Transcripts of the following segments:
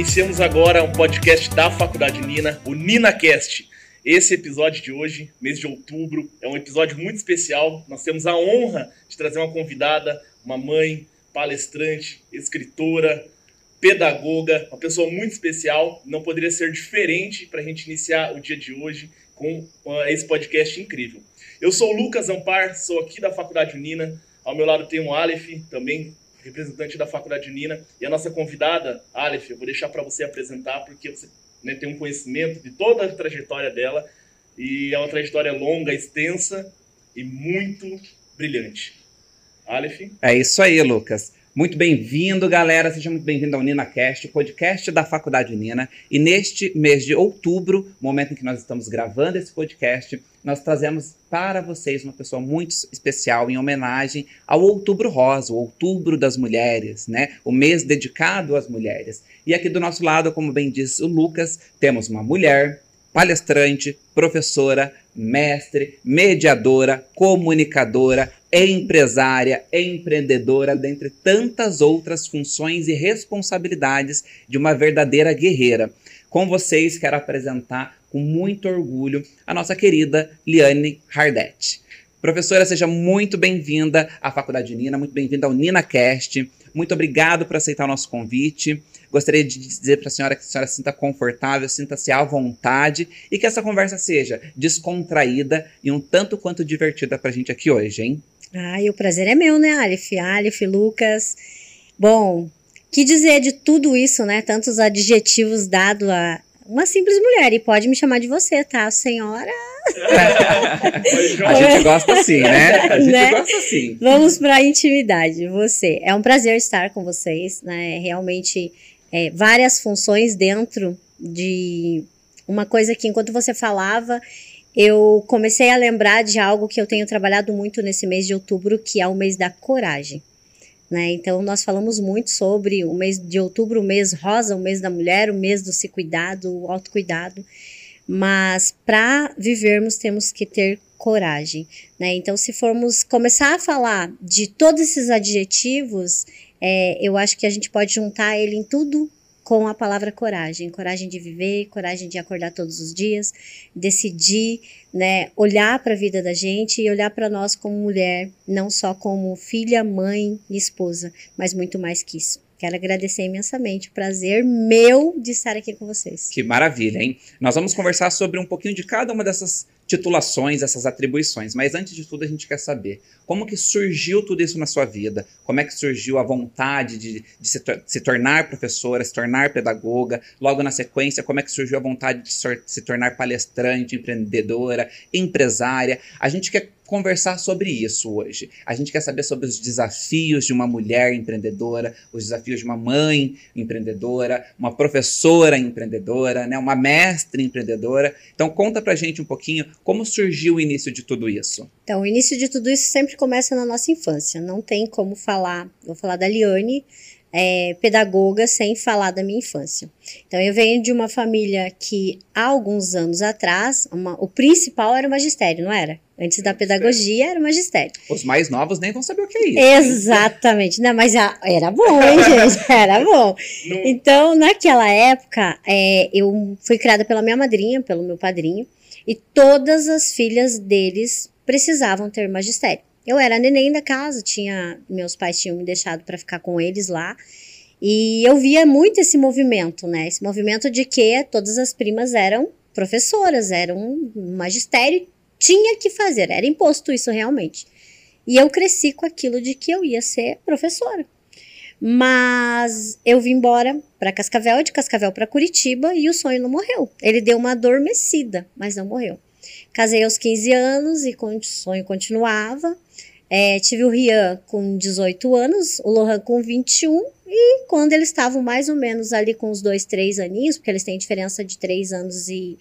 Iniciamos agora um podcast da Faculdade Nina, o NinaCast. Esse episódio de hoje, mês de outubro, é um episódio muito especial. Nós temos a honra de trazer uma convidada, uma mãe, palestrante, escritora, pedagoga, uma pessoa muito especial. Não poderia ser diferente para a gente iniciar o dia de hoje com esse podcast incrível. Eu sou o Lucas Ampar, sou aqui da Faculdade Nina. Ao meu lado tem o Aleph, também representante da Faculdade Nina. E a nossa convidada, Aleph, eu vou deixar para você apresentar, porque você tem um conhecimento de toda a trajetória dela. E é uma trajetória longa, extensa e muito brilhante. Aleph? É isso aí, Lucas. Muito bem-vindo, galera. Seja muito bem-vindo ao NinaCast, o podcast da Faculdade Nina. E neste mês de outubro, momento em que nós estamos gravando esse podcast, nós trazemos para vocês uma pessoa muito especial em homenagem ao Outubro Rosa, o Outubro das Mulheres, né? O mês dedicado às mulheres. E aqui do nosso lado, como bem disse o Lucas, temos uma mulher, palestrante, professora, mestre, mediadora, comunicadora, empresária, empreendedora, dentre tantas outras funções e responsabilidades de uma verdadeira guerreira. Com vocês, quero apresentar com muito orgulho a nossa querida Liane Hardet. Professora, seja muito bem-vinda à Faculdade Nina, muito bem-vinda ao NinaCast. Muito obrigado por aceitar o nosso convite. Gostaria de dizer para a senhora que a senhora se sinta confortável, sinta-se à vontade e que essa conversa seja descontraída e um tanto quanto divertida para a gente aqui hoje, hein? E o prazer é meu, né, Aleph, Lucas. Bom, que dizer de tudo isso, né? Tantos adjetivos dados a uma simples mulher. E pode me chamar de você, tá, senhora? A gente gosta assim, né? A gente gosta assim. Vamos para a intimidade. Você. É um prazer estar com vocês, né? Realmente, várias funções dentro de uma coisa que, enquanto você falava, eu comecei a lembrar de algo que eu tenho trabalhado muito nesse mês de outubro, que é o mês da coragem, né? Então, nós falamos muito sobre o mês de outubro, o mês rosa, o mês da mulher, o mês do se cuidar, do autocuidado. Mas, para vivermos, temos que ter coragem, né? Então, se formos começar a falar de todos esses adjetivos, eu acho que a gente pode juntar ele em tudo com a palavra coragem. Coragem de viver, coragem de acordar todos os dias, decidir, né, olhar para a vida da gente e olhar para nós como mulher, não só como filha, mãe e esposa, mas muito mais que isso. Quero agradecer imensamente, prazer meu de estar aqui com vocês. Que maravilha, hein? Nós vamos conversar sobre um pouquinho de cada uma dessas titulações, essas atribuições, mas antes de tudo a gente quer saber como que surgiu tudo isso na sua vida, como é que surgiu a vontade de se tornar professora, se tornar pedagoga, logo na sequência como é que surgiu a vontade de se tornar palestrante, empreendedora, empresária. A gente quer conversar sobre isso hoje. A gente quer saber sobre os desafios de uma mulher empreendedora, os desafios de uma mãe empreendedora, uma professora empreendedora, né, uma mestre empreendedora. Então conta pra gente um pouquinho como surgiu o início de tudo isso. Então, o início de tudo isso sempre começa na nossa infância. Não tem como falar, vou falar da Liane, pedagoga, sem falar da minha infância. Então, eu venho de uma família que, há alguns anos atrás, o principal era o magistério, não era? Antes da pedagogia, era o magistério. Os mais novos nem vão saber o que é isso. Exatamente. Não, mas era bom, hein, gente? Era bom. Então, naquela época, eu fui criada pela minha madrinha, pelo meu padrinho, e todas as filhas deles precisavam ter magistério. Eu era a neném da casa, meus pais tinham me deixado para ficar com eles lá, e eu via muito esse movimento, né? Esse movimento de que todas as primas eram professoras, eram um magistério, tinha que fazer, era imposto isso realmente. E eu cresci com aquilo de que eu ia ser professora. Mas eu vim embora para Cascavel, de Cascavel para Curitiba, e o sonho não morreu. Ele deu uma adormecida, mas não morreu. Casei aos 15 anos e o sonho continuava. Tive o Rian com 18 anos, o Lohan com 21, e quando eles estavam mais ou menos ali com os 2, 3 aninhos, porque eles têm diferença de 3 anos e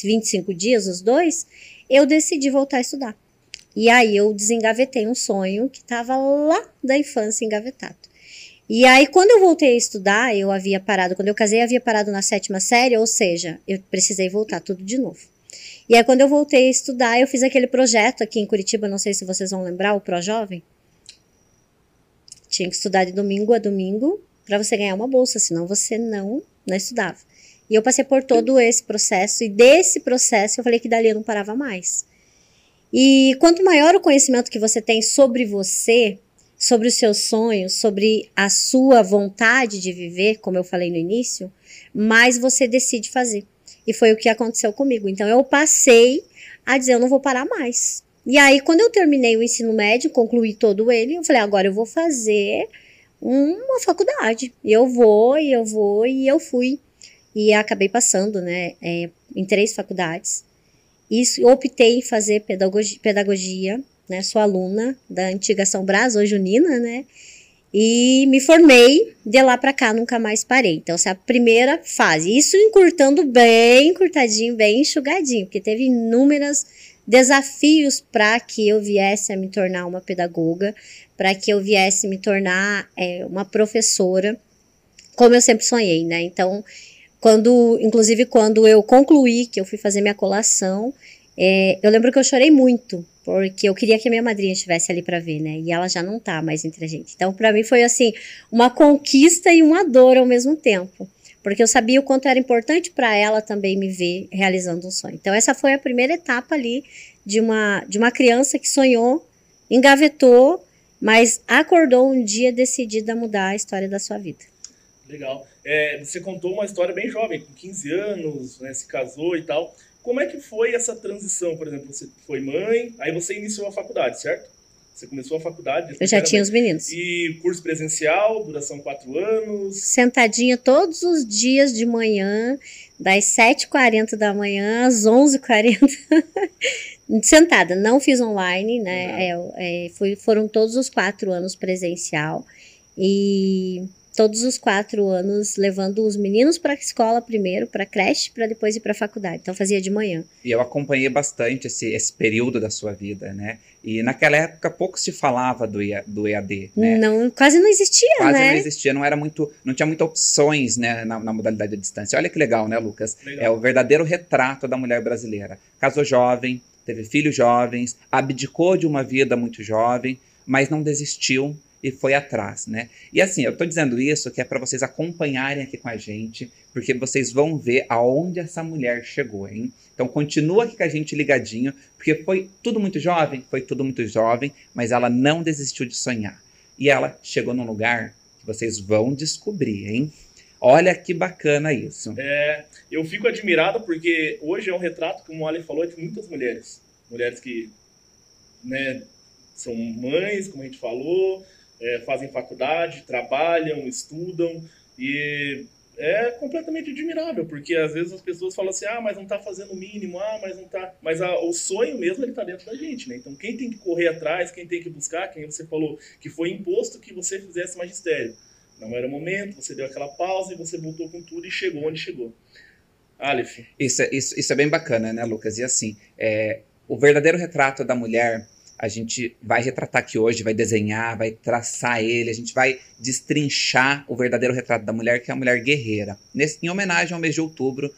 25 dias, os dois, eu decidi voltar a estudar. E aí eu desengavetei um sonho que estava lá da infância engavetado. E aí, quando eu voltei a estudar, eu havia parado, quando eu casei, eu havia parado na 7ª série, ou seja, eu precisei voltar tudo de novo. E aí, quando eu voltei a estudar, eu fiz aquele projeto aqui em Curitiba, não sei se vocês vão lembrar, o ProJovem. Tinha que estudar de domingo a domingo, para você ganhar uma bolsa, senão você não estudava. E eu passei por todo esse processo, e desse processo eu falei que dali eu não parava mais. E quanto maior o conhecimento que você tem sobre você, sobre os seus sonhos, sobre a sua vontade de viver, como eu falei no início, mais você decide fazer. E foi o que aconteceu comigo. Então eu passei a dizer, eu não vou parar mais. E aí, quando eu terminei o ensino médio, concluí todo ele, eu falei, agora eu vou fazer uma faculdade. E eu fui. E acabei passando, né, em 3 faculdades. E optei em fazer pedagogia, né, sou aluna da antiga São Brás, hoje Unina, né, e me formei, de lá pra cá nunca mais parei. Então essa é a primeira fase, isso encurtando bem encurtadinho, bem enxugadinho, porque teve inúmeros desafios para que eu viesse a me tornar uma pedagoga, para que eu viesse me tornar uma professora, como eu sempre sonhei, né, então... Inclusive, quando eu concluí, que eu fui fazer minha colação, eu lembro que eu chorei muito, porque eu queria que a minha madrinha estivesse ali para ver, né? E ela já não tá mais entre a gente. Então, para mim, foi assim, uma conquista e uma dor ao mesmo tempo. Porque eu sabia o quanto era importante para ela também me ver realizando um sonho. Então, essa foi a primeira etapa ali de uma criança que sonhou, engavetou, mas acordou um dia decidida a mudar a história da sua vida. Legal. Você contou uma história bem jovem, com 15 anos, né, se casou e tal. Como é que foi essa transição? Por exemplo, você foi mãe, aí você iniciou a faculdade, certo? Você começou a faculdade. Eu já tinha os meninos. E curso presencial, duração 4 anos. Sentadinha todos os dias de manhã, das 7h40 da manhã às 11h40. Sentada, não fiz online, né? Foram todos os 4 anos presencial. E... todos os 4 anos levando os meninos para a escola primeiro, para a creche, para depois ir para a faculdade. Então fazia de manhã. E eu acompanhei bastante esse período da sua vida, né? E naquela época pouco se falava do EAD, né? Não, quase não existia, né? Quase não existia, não tinha muitas opções, né, na modalidade à distância. Olha que legal, né, Lucas? Legal. É o verdadeiro retrato da mulher brasileira. Casou jovem, teve filhos jovens, abdicou de uma vida muito jovem, mas não desistiu e foi atrás, né? E assim, eu tô dizendo isso que é para vocês acompanharem aqui com a gente, porque vocês vão ver aonde essa mulher chegou, hein? Então continua aqui com a gente ligadinho, porque foi tudo muito jovem, mas ela não desistiu de sonhar. E ela chegou num lugar que vocês vão descobrir, hein? Olha que bacana isso. Eu fico admirado porque hoje é um retrato, como o Ali falou, de muitas mulheres. Mulheres que, né, são mães, como a gente falou, fazem faculdade, trabalham, estudam, e é completamente admirável, porque às vezes as pessoas falam assim, mas não tá fazendo o mínimo, mas não tá... Mas o sonho mesmo, ele tá dentro da gente, né? Então quem tem que correr atrás, quem tem que buscar, quem você falou que foi imposto que você fizesse magistério. Não era o momento, você deu aquela pausa e você voltou com tudo e chegou onde chegou. Aleph. Isso é bem bacana, né, Lucas? E assim, o verdadeiro retrato da mulher... A gente vai retratar aqui hoje, vai desenhar, vai traçar ele, a gente vai destrinchar o verdadeiro retrato da mulher, que é a mulher guerreira. Em homenagem ao mês de outubro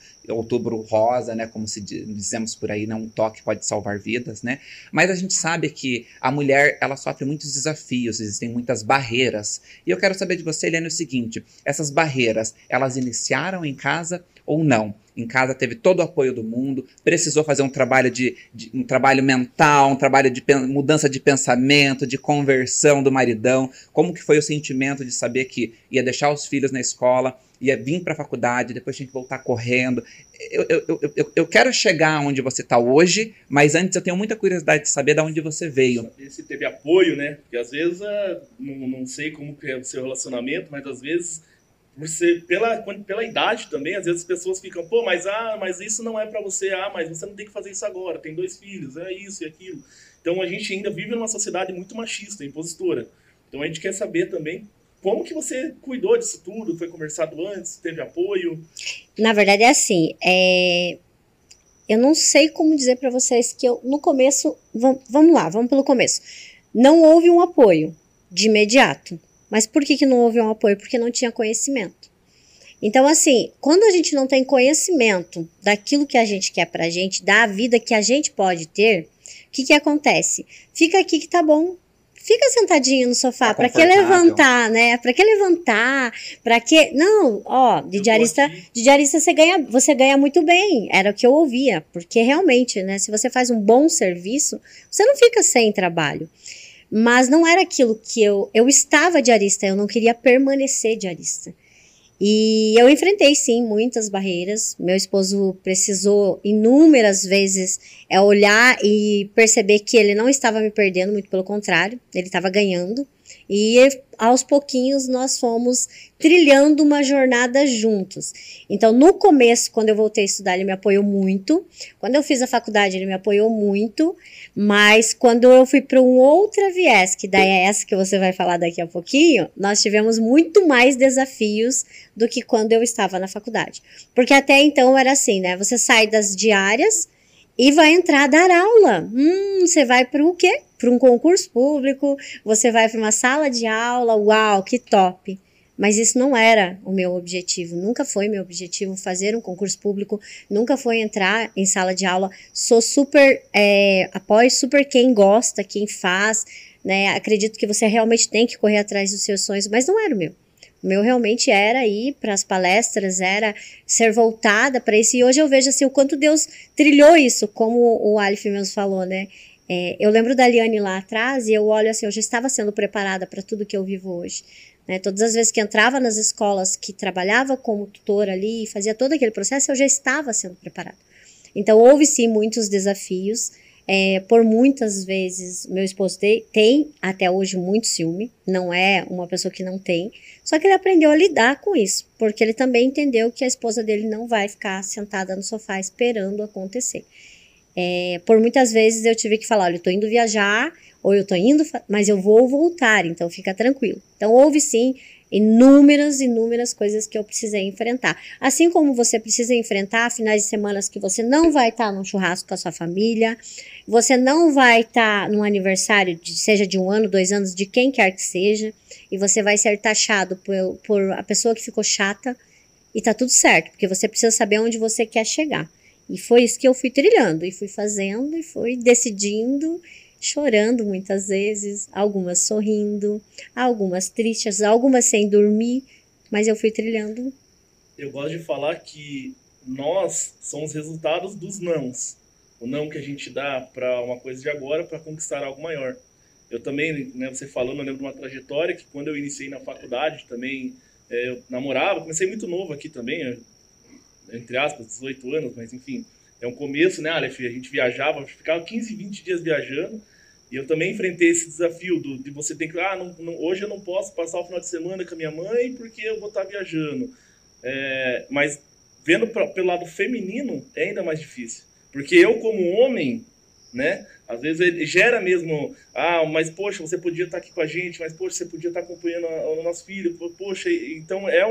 rosa, né, como dizemos por aí, né, um toque pode salvar vidas, né? Mas a gente sabe que a mulher, ela sofre muitos desafios, existem muitas barreiras. E eu quero saber de você, Eliane, o seguinte, essas barreiras, elas iniciaram em casa ou não? Em casa teve todo o apoio do mundo, precisou fazer um trabalho um trabalho mental, um trabalho de mudança de pensamento, de conversão do maridão. Como que foi o sentimento de saber que ia deixar os filhos na escola, ia vir para a faculdade, depois tinha que voltar correndo? Eu quero chegar onde você está hoje, mas antes eu tenho muita curiosidade de saber de onde você veio. Saber se teve apoio, né? Porque às vezes, não sei como que é o seu relacionamento, mas às vezes... pela idade também, às vezes as pessoas ficam, mas isso não é pra você, mas você não tem que fazer isso agora, tem 2 filhos, é isso e aquilo. Então a gente ainda vive numa sociedade muito machista, impositora. Então a gente quer saber também como que você cuidou disso tudo, foi conversado antes, teve apoio? Na verdade é assim, eu não sei como dizer pra vocês que no começo, vamos pelo começo, não houve um apoio de imediato. Mas por que não houve um apoio? Porque não tinha conhecimento. Então, assim, quando a gente não tem conhecimento daquilo que a gente quer pra gente, da vida que a gente pode ter, o que acontece? Fica aqui que tá bom, fica sentadinho no sofá. Tá Pra que confortável. levantar, né? Pra que levantar? Pra que... Não, ó, de diarista você ganha muito bem. Era o que eu ouvia. Porque realmente, né? Se você faz um bom serviço, você não fica sem trabalho. Mas não era aquilo que eu estava diarista, eu não queria permanecer diarista. E eu enfrentei, sim, muitas barreiras. Meu esposo precisou inúmeras vezes olhar e perceber que ele não estava me perdendo, muito pelo contrário, ele estava ganhando. E aos pouquinhos nós fomos trilhando uma jornada juntos. Então, no começo, quando eu voltei a estudar, ele me apoiou muito. Quando eu fiz a faculdade, ele me apoiou muito. Mas quando eu fui para um outra viés, que daí é essa que você vai falar daqui a pouquinho, nós tivemos muito mais desafios do que quando eu estava na faculdade. Porque até então era assim, né? Você sai das diárias e vai entrar a dar aula. Você vai para o quê? Para um concurso público, você vai para uma sala de aula, uau, que top. Mas isso não era o meu objetivo, nunca foi meu objetivo fazer um concurso público, nunca foi entrar em sala de aula. Sou super, apoio super quem gosta, quem faz, né? Acredito que você realmente tem que correr atrás dos seus sonhos, mas não era o meu. O meu realmente era ir para as palestras, era ser voltada para isso. E hoje eu vejo assim, o quanto Deus trilhou isso, como o Aleph mesmo falou, né? Eu lembro da Liane lá atrás e eu olho assim, eu já estava sendo preparada para tudo que eu vivo hoje. Né? Todas as vezes que entrava nas escolas, que trabalhava como tutora ali e fazia todo aquele processo, eu já estava sendo preparada. Então houve sim muitos desafios. Por muitas vezes, meu esposo tem até hoje muito ciúme, não é uma pessoa que não tem, só que ele aprendeu a lidar com isso, porque ele também entendeu que a esposa dele não vai ficar sentada no sofá esperando acontecer. Por muitas vezes eu tive que falar, olha, eu tô indo viajar, ou eu tô indo, mas eu vou voltar, então fica tranquilo. Então houve sim inúmeras coisas que eu precisei enfrentar. Assim como você precisa enfrentar finais de semana que você não vai estar num churrasco com a sua família, você não vai estar num aniversário, seja de 1 ano, 2 anos, de quem quer que seja, e você vai ser taxado por a pessoa que ficou chata, e tá tudo certo, porque você precisa saber onde você quer chegar. E foi isso que eu fui trilhando, e fui fazendo, e fui decidindo, chorando muitas vezes, algumas sorrindo, algumas tristes, algumas sem dormir, mas eu fui trilhando. Eu gosto de falar que nós somos resultados dos nãos. O não que a gente dá para uma coisa de agora para conquistar algo maior. Eu também, né, você falando, eu lembro de uma trajetória que quando eu iniciei na faculdade também, eu namorava, comecei muito novo aqui também, entre aspas, 18 anos, mas enfim, é um começo, né, Aleph? A gente viajava, ficava 15, 20 dias viajando, e eu também enfrentei esse desafio de você ter que, hoje eu não posso passar o final de semana com a minha mãe porque eu vou estar viajando. Mas vendo pelo lado feminino é ainda mais difícil, porque eu como homem, né, às vezes ele gera mesmo, mas poxa, você podia estar aqui com a gente, mas poxa, você podia estar acompanhando o nosso filho, poxa, então é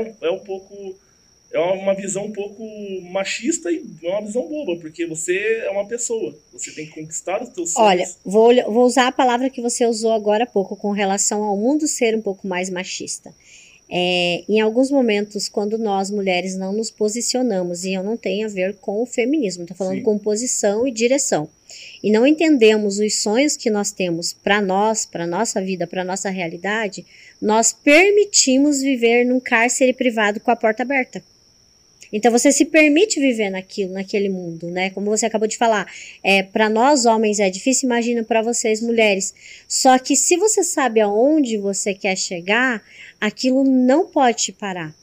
uma visão um pouco machista e é uma visão boba, porque você é uma pessoa, você tem que conquistar os teus sonhos. Olha, vou usar a palavra que você usou agora há pouco, com relação ao mundo ser um pouco mais machista. Em alguns momentos, quando nós mulheres não nos posicionamos, e eu não tenho a ver com o feminismo, estou falando com posição e direção, e não entendemos os sonhos que nós temos para nós, para nossa vida, para nossa realidade, nós permitimos viver num cárcere privado com a porta aberta. Então você se permite viver naquele mundo, né? Como você acabou de falar, para nós homens é difícil, imagina para vocês mulheres. Só que se você sabe aonde você quer chegar, aquilo não pode te parar.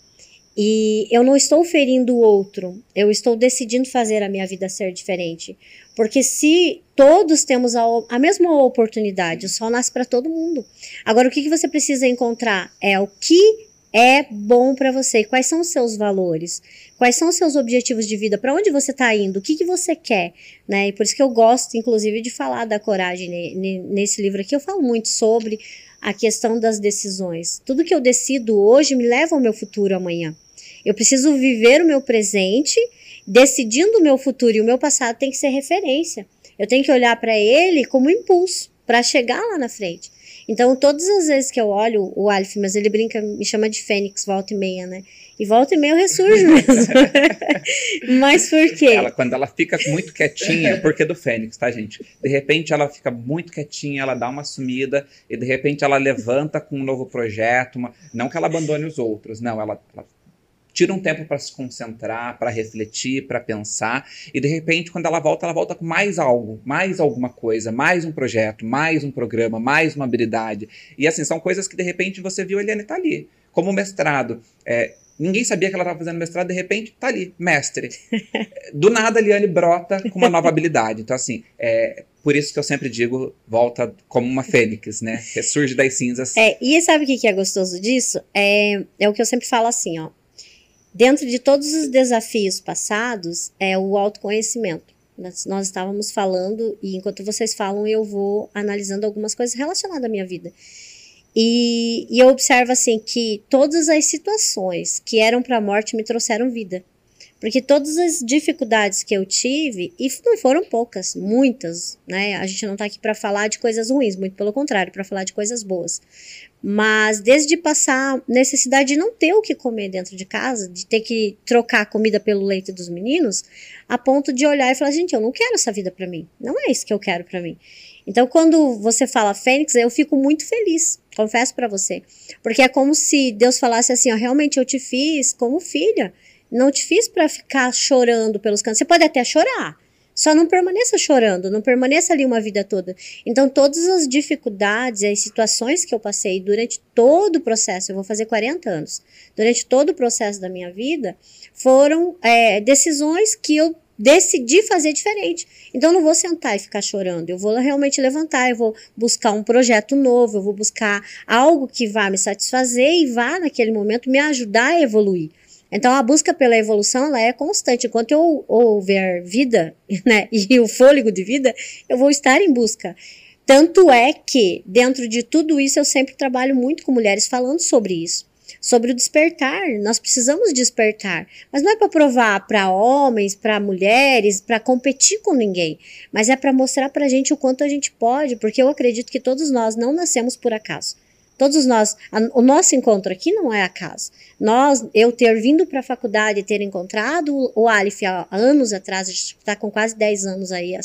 E eu não estou ferindo o outro, eu estou decidindo fazer a minha vida ser diferente. Porque se todos temos a mesma oportunidade, o sol nasce para todo mundo. Agora, o que você precisa encontrar é o que é bom para você, quais são os seus valores, quais são os seus objetivos de vida, para onde você está indo, o que você quer, né? E por isso que eu gosto, inclusive, de falar da coragem nesse livro aqui. Eu falo muito sobre a questão das decisões. Tudo que eu decido hoje me leva ao meu futuro amanhã. Eu preciso viver o meu presente, decidindo o meu futuro, e o meu passado tem que ser referência. Eu tenho que olhar para ele como impulso, para chegar lá na frente. Então, todas as vezes que eu olho o Aleph, mas ele brinca, me chama de Fênix, volta e meia, né? E volta e meia eu ressurjo mesmo. Mas por quê? Quando ela fica muito quietinha, porque do Fênix, tá, gente? De repente ela fica muito quietinha, ela dá uma sumida, e de repente ela levanta com um novo projeto, não que ela abandone os outros, não, ela tira um tempo para se concentrar, para refletir, para pensar, e de repente quando ela volta com mais algo, mais alguma coisa, mais um projeto, mais um programa, mais uma habilidade. E assim, são coisas que de repente você viu a Eliane tá ali, como mestrado. Ninguém sabia que ela estava fazendo mestrado, de repente tá ali, mestre. Do nada a Eliane brota com uma nova habilidade. Então assim, por isso que eu sempre digo, volta como uma fênix, né? Ressurge das cinzas. E sabe o que é gostoso disso? É o que eu sempre falo assim, ó. Dentro de todos os desafios passados, é o autoconhecimento. Nós estávamos falando, e enquanto vocês falam, eu vou analisando algumas coisas relacionadas à minha vida. E eu observo assim que todas as situações que eram para a morte me trouxeram vida. Porque todas as dificuldades que eu tive, e não foram poucas, muitas, né? A gente não está aqui para falar de coisas ruins, muito pelo contrário, para falar de coisas boas. Mas desde passar necessidade de não ter o que comer dentro de casa, de ter que trocar a comida pelo leite dos meninos, a ponto de olhar e falar, gente, eu não quero essa vida para mim. Não é isso que eu quero para mim. Então, quando você fala Fênix, eu fico muito feliz, confesso para você. Porque é como se Deus falasse assim, ó, realmente eu te fiz como filha. Não te fiz para ficar chorando pelos cantos. Você pode até chorar, só não permaneça chorando, não permaneça ali uma vida toda. Então, todas as dificuldades e as situações que eu passei durante todo o processo, eu vou fazer 40 anos, durante todo o processo da minha vida, foram decisões que eu decidi fazer diferente. Então, eu não vou sentar e ficar chorando, eu vou realmente levantar, eu vou buscar um projeto novo, eu vou buscar algo que vá me satisfazer e vá, naquele momento, me ajudar a evoluir. Então, a busca pela evolução, ela é constante. Enquanto eu houver vida, né, e o fôlego de vida, eu vou estar em busca. Tanto é que, dentro de tudo isso, eu sempre trabalho muito com mulheres falando sobre isso. Sobre o despertar. Nós precisamos despertar. Mas não é para provar para homens, para mulheres, para competir com ninguém. Mas é para mostrar para a gente o quanto a gente pode. Porque eu acredito que todos nós não nascemos por acaso. Todos nós, o nosso encontro aqui não é acaso. Eu ter vindo para a faculdade e ter encontrado o Aleph há anos atrás, a gente está com quase 10 anos aí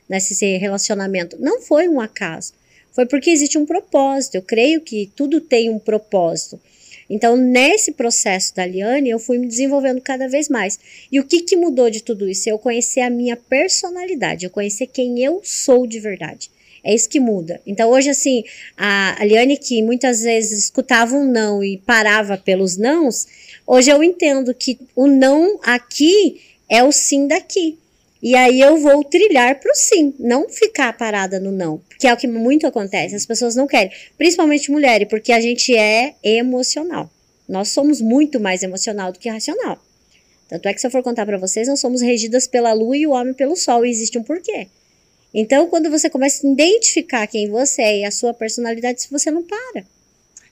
nesse relacionamento, não foi um acaso. Foi porque existe um propósito. Eu creio que tudo tem um propósito. Então, nesse processo da Eliane, eu fui me desenvolvendo cada vez mais. E o que mudou de tudo isso? Eu conhecer a minha personalidade, eu conhecer quem eu sou de verdade. É isso que muda. Então, hoje, assim, a Eliane, que muitas vezes escutava um não e parava pelos nãos, hoje eu entendo que o não aqui é o sim daqui. E aí eu vou trilhar pro sim, não ficar parada no não. Que é o que muito acontece, as pessoas não querem. Principalmente mulheres, porque a gente é emocional. Nós somos muito mais emocional do que racional. Tanto é que se eu for contar para vocês, nós somos regidas pela lua e o homem pelo sol, e existe um porquê. Então, quando você começa a identificar quem você é e a sua personalidade, você não para.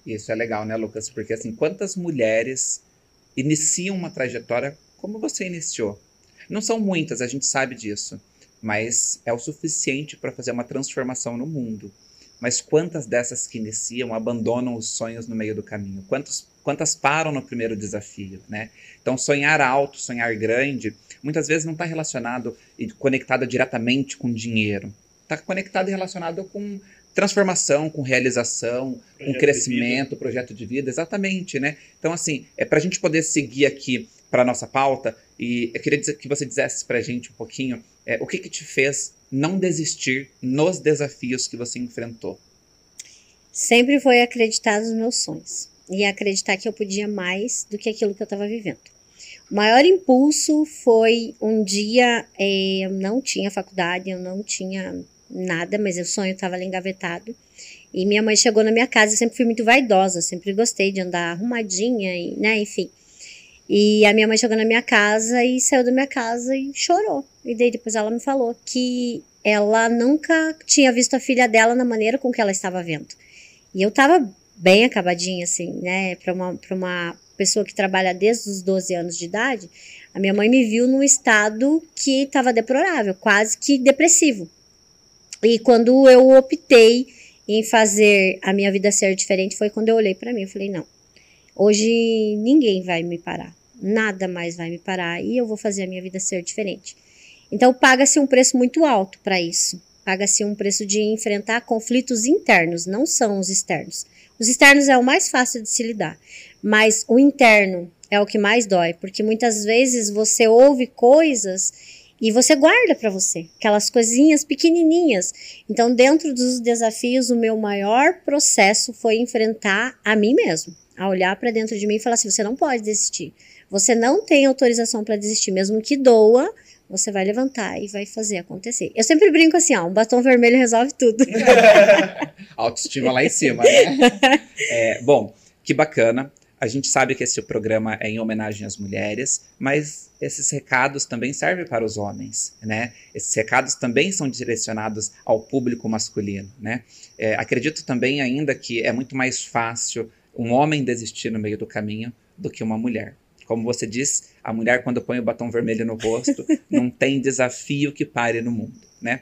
Isso é legal, né, Lucas? Porque, assim, quantas mulheres iniciam uma trajetória como você iniciou? Não são muitas, a gente sabe disso. Mas é o suficiente para fazer uma transformação no mundo. Mas quantas dessas que iniciam abandonam os sonhos no meio do caminho? Quantas param no primeiro desafio, né? Então, sonhar alto, sonhar grande, muitas vezes não está relacionado e conectado diretamente com dinheiro. Está conectado e relacionado com transformação, com realização, com crescimento, projeto de vida, exatamente, né? Então, assim, para a gente poder seguir aqui para a nossa pauta, e eu queria que você dissesse para a gente um pouquinho o que te fez não desistir nos desafios que você enfrentou. Sempre foi acreditar nos meus sonhos e acreditar que eu podia mais do que aquilo que eu estava vivendo. O maior impulso foi um dia, eu não tinha faculdade, eu não tinha nada, mas o sonho estava ali engavetado. E minha mãe chegou na minha casa, eu sempre fui muito vaidosa, sempre gostei de andar arrumadinha, e, né, enfim. E a minha mãe chegou na minha casa e saiu da minha casa e chorou. E daí depois ela me falou que ela nunca tinha visto a filha dela na maneira com que ela estava vendo. E eu tava bem acabadinha, assim, né, para uma pessoa que trabalha desde os 12 anos de idade. A minha mãe me viu num estado que estava deplorável, quase que depressivo. E quando eu optei em fazer a minha vida ser diferente, foi quando eu olhei para mim e falei, não, Hoje ninguém vai me parar, nada mais vai me parar e eu vou fazer a minha vida ser diferente. Então paga-se um preço muito alto para isso. Paga-se um preço de enfrentar conflitos internos, não são os externos. Os externos é o mais fácil de se lidar, mas o interno é o que mais dói, porque muitas vezes você ouve coisas e você guarda para você, aquelas coisinhas pequenininhas. Então, dentro dos desafios, o meu maior processo foi enfrentar a mim mesmo, a olhar para dentro de mim e falar assim, você não pode desistir. Você não tem autorização para desistir, mesmo que doa, você vai levantar e vai fazer acontecer. Eu sempre brinco assim, ó, um batom vermelho resolve tudo. Autoestima lá em cima, né? Bom, que bacana. A gente sabe que esse programa é em homenagem às mulheres, mas esses recados também servem para os homens, né? Esses recados também são direcionados ao público masculino, né? Acredito também ainda que é muito mais fácil um homem desistir no meio do caminho do que uma mulher. Como você diz, a mulher, quando põe o batom vermelho no rosto, não tem desafio que pare no mundo, né?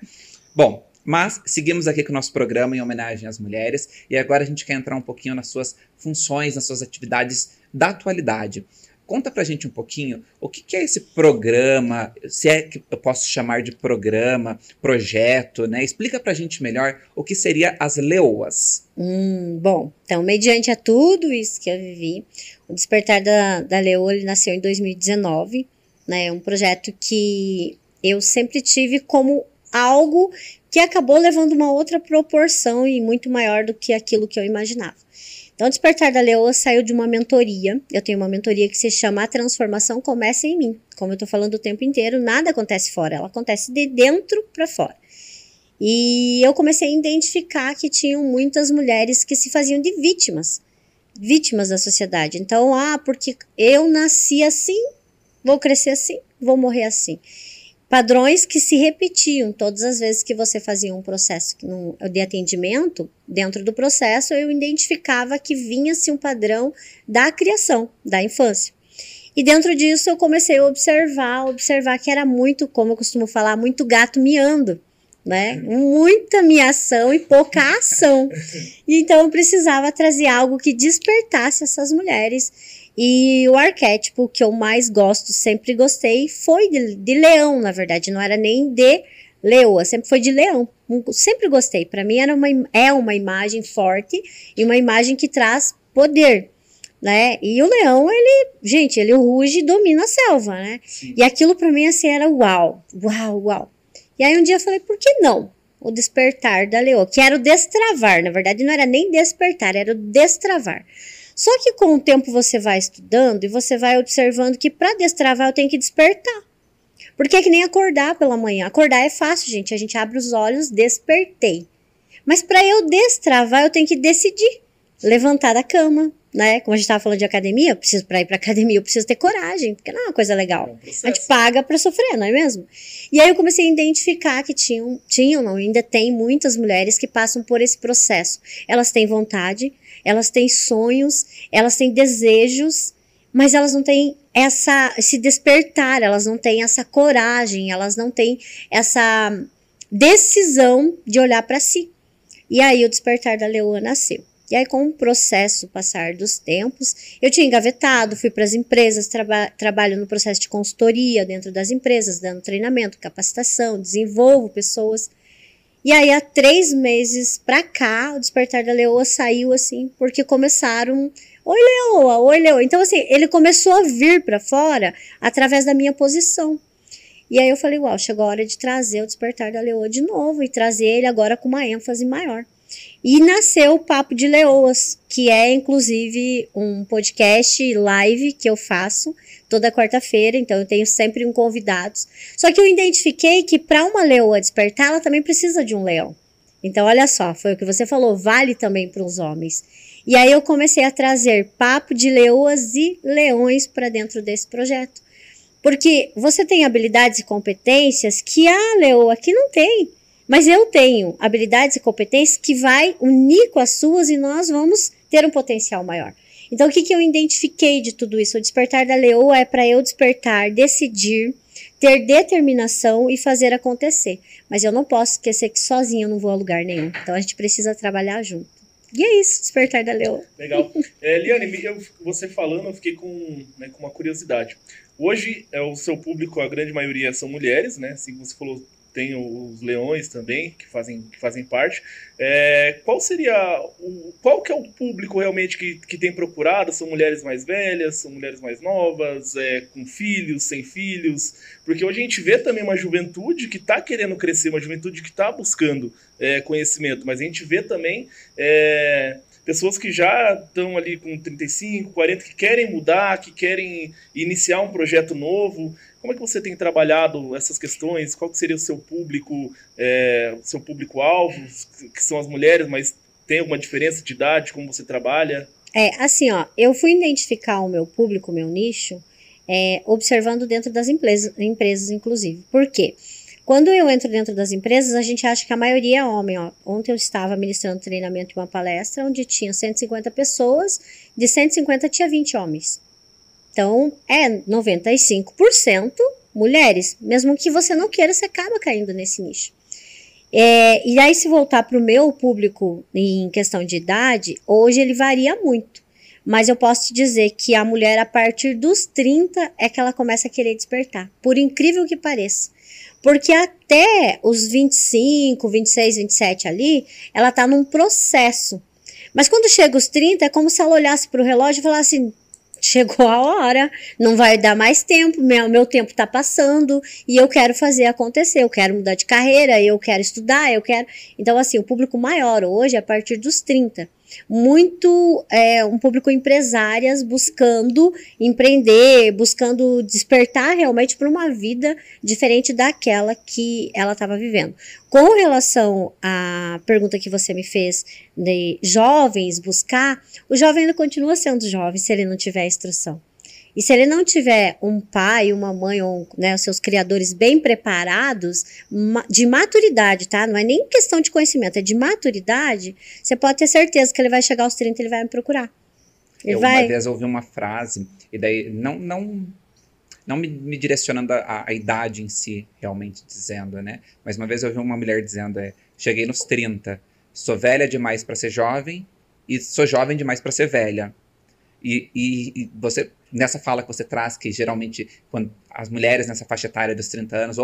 Bom, mas seguimos aqui com o nosso programa em homenagem às mulheres e agora a gente quer entrar um pouquinho nas suas funções, nas suas atividades da atualidade. Conta pra gente um pouquinho o que é esse programa, se é que eu posso chamar de programa, projeto, né? Explica pra gente melhor o que seria as Leoas. Bom, então, mediante a tudo isso que eu vivi, o Despertar da Leoa, ele nasceu em 2019, né? É um projeto que eu sempre tive como algo que acabou levando uma outra proporção e muito maior do que aquilo que eu imaginava. Então, o Despertar da Leoa saiu de uma mentoria. Eu tenho uma mentoria que se chama A Transformação Começa em Mim. Como eu tô falando o tempo inteiro, nada acontece fora, ela acontece de dentro para fora. E eu comecei a identificar que tinham muitas mulheres que se faziam de vítimas da sociedade. Então, porque eu nasci assim, vou crescer assim, vou morrer assim. Padrões que se repetiam todas as vezes que você fazia um processo de atendimento. Dentro do processo, eu identificava que vinha-se um padrão da criação, da infância. E dentro disso, eu comecei a observar que era muito, como eu costumo falar, muito gato miando, né? Muita miação e pouca ação. E então, eu precisava trazer algo que despertasse essas mulheres. E o arquétipo que eu mais gosto, sempre gostei, foi de leão, na verdade, não era nem de leoa, sempre foi de leão, sempre gostei. Para mim é uma imagem forte e uma imagem que traz poder, né? E o leão, ele ruge e domina a selva, né? Sim. E aquilo para mim assim era uau. E aí um dia eu falei, por que não? O despertar da leoa, que era o destravar, na verdade não era nem despertar, era o destravar. Só que com o tempo você vai estudando e você vai observando que para destravar eu tenho que despertar. Porque é que nem acordar pela manhã. Acordar é fácil, gente. A gente abre os olhos, despertei. Mas para eu destravar eu tenho que decidir. Levantar da cama, né? Como a gente estava falando de academia, para ir para academia eu preciso ter coragem, porque não é uma coisa legal. A gente paga para sofrer, não é mesmo? E aí eu comecei a identificar que ainda tem muitas mulheres que passam por esse processo. Elas têm vontade, elas têm sonhos, elas têm desejos, mas elas não têm esse despertar, elas não têm essa coragem, elas não têm essa decisão de olhar para si. E aí o Despertar da Leoa nasceu. E aí, com o processo, passar dos tempos, eu tinha engavetado, fui para as empresas, trabalho no processo de consultoria dentro das empresas, dando treinamento, capacitação, desenvolvo pessoas. E aí, há 3 meses pra cá, o Despertar da Leoa saiu assim, porque começaram, oi Leoa. Então, assim, ele começou a vir para fora através da minha posição. E aí eu falei, uau, chegou a hora de trazer o Despertar da Leoa de novo e trazer ele agora com uma ênfase maior. E nasceu o Papo de Leoas, que é inclusive um podcast live que eu faço toda quarta-feira, então eu tenho sempre um convidado. Só que eu identifiquei que para uma leoa despertar, ela também precisa de um leão. Então olha só, foi o que você falou, vale também para os homens. E aí eu comecei a trazer Papo de Leoas e leões para dentro desse projeto. Porque você tem habilidades e competências que a leoa aqui não tem. Mas eu tenho habilidades e competências que vai unir com as suas e nós vamos ter um potencial maior. Então, o que eu identifiquei de tudo isso? O Despertar da Leoa é para eu despertar, decidir, ter determinação e fazer acontecer. Mas eu não posso esquecer que sozinha eu não vou a lugar nenhum. Então, a gente precisa trabalhar junto. E é isso, Despertar da Leoa. Legal. Liane, você falando, eu fiquei com uma curiosidade. Hoje, o seu público, a grande maioria são mulheres, né? Assim como você falou, tem os leões também, que fazem parte. Qual que é o público realmente que tem procurado? São mulheres mais velhas, são mulheres mais novas, com filhos, sem filhos? Porque hoje a gente vê também uma juventude que está querendo crescer, uma juventude que está buscando conhecimento, mas a gente vê também pessoas que já estão ali com 35, 40, que querem mudar, que querem iniciar um projeto novo. Como é que você tem trabalhado essas questões? Qual que seria o seu público-alvo, que são as mulheres, mas tem alguma diferença de idade, como você trabalha? Assim, eu fui identificar o meu público, o meu nicho, observando dentro das empresas, inclusive. Por quê? Quando eu entro dentro das empresas, a gente acha que a maioria é homem. Ontem eu estava ministrando treinamento em uma palestra onde tinha 150 pessoas, de 150 tinha 20 homens. Então, 95% mulheres. Mesmo que você não queira, você acaba caindo nesse nicho. E aí, se voltar para o meu público em questão de idade, hoje ele varia muito. Mas eu posso te dizer que a mulher, a partir dos 30, é que ela começa a querer despertar. Por incrível que pareça. Porque até os 25, 26, 27 ali, ela está num processo. Mas quando chega os 30, é como se ela olhasse para o relógio e falasse assim, chegou a hora, não vai dar mais tempo, meu tempo está passando e eu quero fazer acontecer, eu quero mudar de carreira, eu quero estudar, eu quero... Então, assim, o público maior hoje é a partir dos 30. Muito um público empresárias buscando empreender, buscando despertar realmente para uma vida diferente daquela que ela estava vivendo. Com relação à pergunta que você me fez de jovens buscar, o jovem ainda continua sendo jovem se ele não tiver instrução. E se ele não tiver um pai, uma mãe, ou os seus criadores bem preparados, de maturidade, tá? Não é nem questão de conhecimento, é de maturidade, você pode ter certeza que ele vai chegar aos 30 e ele vai me procurar. Uma vez ouvi uma frase, e daí não me direcionando a idade em si, realmente dizendo, né? Mas uma vez eu ouvi uma mulher dizendo, cheguei nos 30, sou velha demais para ser jovem e sou jovem demais para ser velha. E você, nessa fala que você traz, que geralmente quando as mulheres nessa faixa etária dos 30 anos,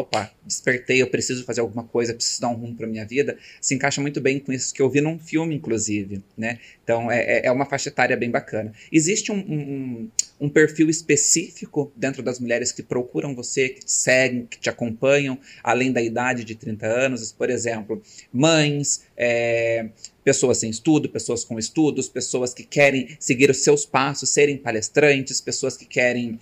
despertei, eu preciso fazer alguma coisa, preciso dar um rumo para minha vida, se encaixa muito bem com isso que eu vi num filme, inclusive, né? Então, é uma faixa etária bem bacana. Existe um perfil específico dentro das mulheres que procuram você, que te seguem, que te acompanham, além da idade de 30 anos, por exemplo, mães, pessoas sem estudo, pessoas com estudos, pessoas que querem seguir os seus passos, serem palestrantes, pessoas que querem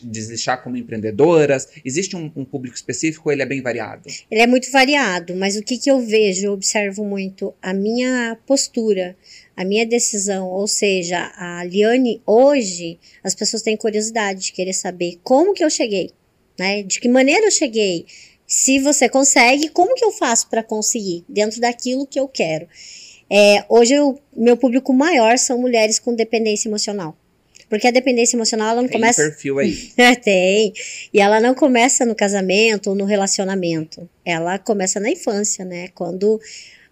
deslixar como empreendedoras. Existe um público específico ou ele é bem variado? Ele é muito variado, mas o que eu vejo, eu observo muito a minha postura, a minha decisão, ou seja, a Liane hoje, as pessoas têm curiosidade de querer saber como que eu cheguei, né? De que maneira eu cheguei. Se você consegue, como que eu faço para conseguir? Dentro daquilo que eu quero. Hoje, meu público maior são mulheres com dependência emocional. Porque a dependência emocional, ela não começa... Tem perfil aí. Tem. E ela não começa no casamento ou no relacionamento. Ela começa na infância, né? Quando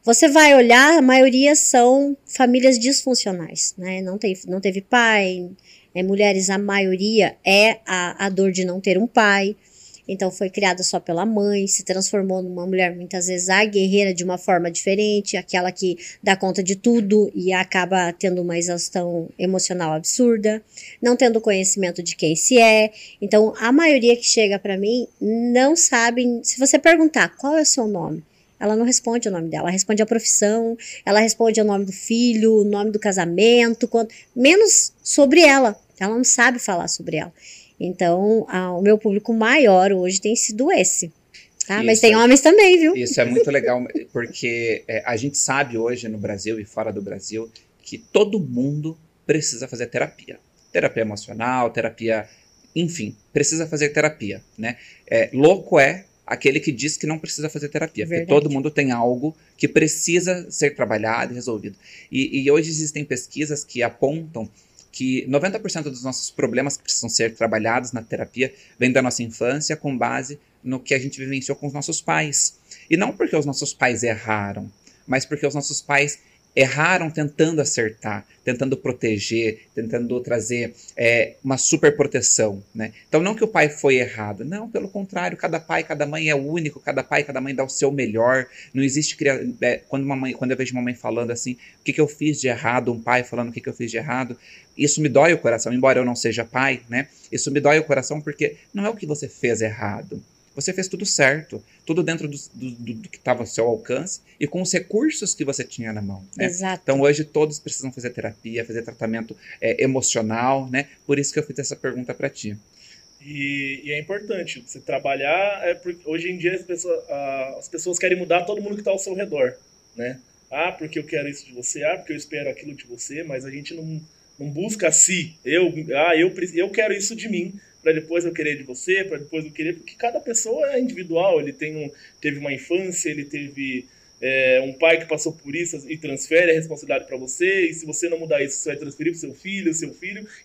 você vai olhar, a maioria são famílias disfuncionais, né? Não teve pai. Mulheres, a maioria a dor de não ter um pai. Então foi criada só pela mãe, se transformou numa mulher muitas vezes guerreira de uma forma diferente, aquela que dá conta de tudo e acaba tendo uma exaustão emocional absurda, não tendo conhecimento de quem se é. Então a maioria que chega para mim não sabe, se você perguntar qual é o seu nome, ela não responde o nome dela, ela responde a profissão, ela responde o nome do filho, o nome do casamento, menos sobre ela não sabe falar sobre ela. Então, o meu público maior hoje tem sido esse. Tá? Mas tem homens também, viu? Isso é muito legal, porque a gente sabe hoje no Brasil e fora do Brasil que todo mundo precisa fazer terapia. Terapia emocional, terapia... Enfim, precisa fazer terapia, né? Louco é aquele que diz que não precisa fazer terapia. Verdade. Porque todo mundo tem algo que precisa ser trabalhado e resolvido. E hoje existem pesquisas que apontam que 90% dos nossos problemas que precisam ser trabalhados na terapia vêm da nossa infância com base no que a gente vivenciou com os nossos pais. E não porque os nossos pais erraram, mas porque os nossos pais erraram tentando acertar, tentando proteger, tentando trazer uma super proteção, né? Então não que o pai foi errado, não, pelo contrário, cada pai, cada mãe é único, cada pai, cada mãe dá o seu melhor, não existe quando eu vejo uma mãe falando assim, o que eu fiz de errado, um pai falando o que eu fiz de errado, isso me dói o coração, embora eu não seja pai, né? Isso me dói o coração porque não é o que você fez errado. Você fez tudo certo, tudo dentro do que estava ao seu alcance e com os recursos que você tinha na mão, né? Exato. Então hoje todos precisam fazer terapia, fazer tratamento emocional, né? Por isso que eu fiz essa pergunta para ti. E é importante você trabalhar, porque hoje em dia as pessoas querem mudar todo mundo que está ao seu redor, né? Ah, porque eu quero isso de você, ah, porque eu espero aquilo de você, mas a gente não busca a si. Eu quero isso de mim, para depois eu querer de você, para depois eu querer, porque cada pessoa é individual, ele teve uma infância, ele teve um pai que passou por isso e transfere a responsabilidade para você, e se você não mudar isso, você vai transferir para seu filho,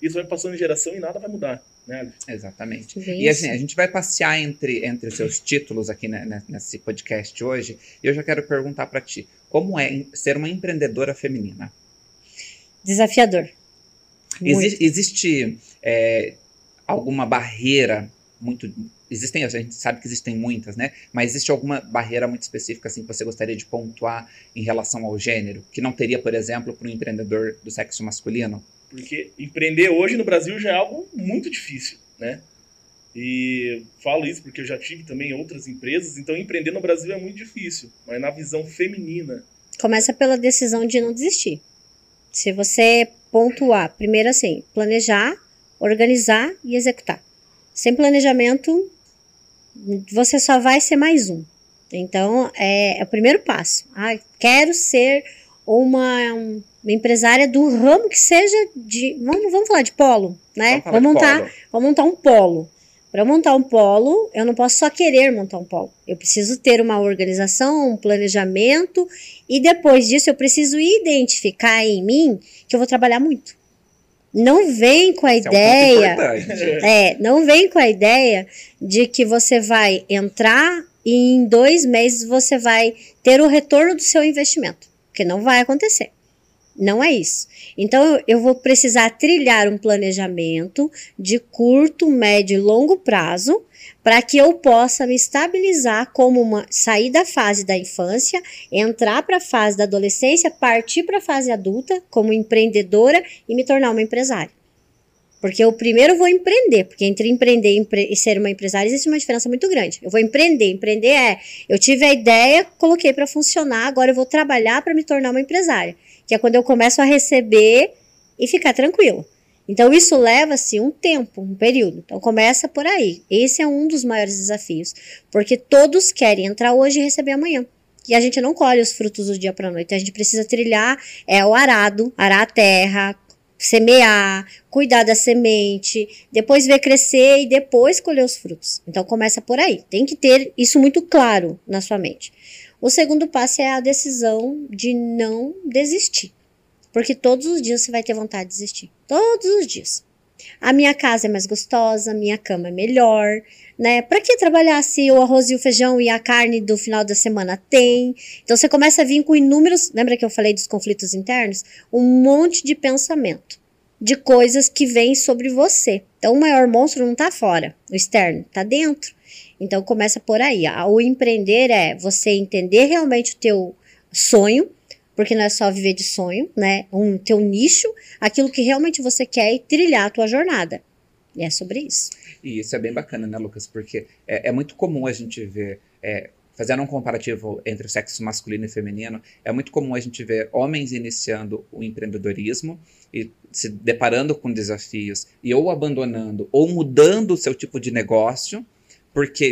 isso vai passando de geração e nada vai mudar, né? Exatamente. E assim, a gente vai passear entre os seus títulos aqui nesse podcast hoje, e eu já quero perguntar para ti, como é ser uma empreendedora feminina? Desafiador. Existe alguma barreira a gente sabe que existem muitas, né? Mas existe alguma barreira muito específica assim que você gostaria de pontuar em relação ao gênero, que não teria, por exemplo, para um empreendedor do sexo masculino? Porque empreender hoje no Brasil já é algo muito difícil, né? E falo isso porque eu já tive também outras empresas, então empreender no Brasil é muito difícil, mas na visão feminina... Começa pela decisão de não desistir. Se você pontuar, primeiro assim, planejar, organizar e executar. Sem planejamento, você só vai ser mais um. Então, é o primeiro passo. Quero ser uma empresária do ramo que seja de... Vamos falar de polo, né? Vamos montar um polo. Para montar um polo, eu não posso só querer montar um polo. Eu preciso ter uma organização, um planejamento, e depois disso eu preciso identificar em mim que eu vou trabalhar muito. Não vem com a ideia, não vem com a ideia de que você vai entrar e em 2 meses você vai ter o retorno do seu investimento, porque não vai acontecer. Não é isso. Então, eu vou precisar trilhar um planejamento de curto, médio e longo prazo para que eu possa me estabilizar sair da fase da infância, entrar para a fase da adolescência, partir para a fase adulta como empreendedora e me tornar uma empresária. Porque eu primeiro vou empreender, porque entre empreender e ser uma empresária existe uma diferença muito grande. Eu vou empreender. Empreender eu tive a ideia, coloquei para funcionar, agora eu vou trabalhar para me tornar uma empresária. Que é quando eu começo a receber e ficar tranquilo. Então, isso leva-se um tempo, um período. Então, começa por aí. Esse é um dos maiores desafios. Porque todos querem entrar hoje e receber amanhã. E a gente não colhe os frutos do dia para a noite. A gente precisa trilhar o arado, arar a terra, semear, cuidar da semente, depois ver crescer e depois colher os frutos. Então, começa por aí. Tem que ter isso muito claro na sua mente. O segundo passo é a decisão de não desistir. Porque todos os dias você vai ter vontade de desistir. Todos os dias. A minha casa é mais gostosa, a minha cama é melhor, né? Pra que trabalhar se o arroz e o feijão e a carne do final da semana tem? Então você começa a vir com inúmeros... Lembra que eu falei dos conflitos internos? Um monte de pensamento. De coisas que vêm sobre você. Então o maior monstro não tá fora, o externo, tá dentro. Então começa por aí. O empreender é você entender realmente o teu sonho, porque não é só viver de sonho, né? Teu nicho, aquilo que realmente você quer e trilhar a tua jornada. E é sobre isso. E isso é bem bacana, né, Lucas? Porque é muito comum a gente ver, fazendo um comparativo entre o sexo masculino e feminino, é muito comum a gente ver homens iniciando o empreendedorismo e se deparando com desafios e ou abandonando ou mudando o seu tipo de negócio,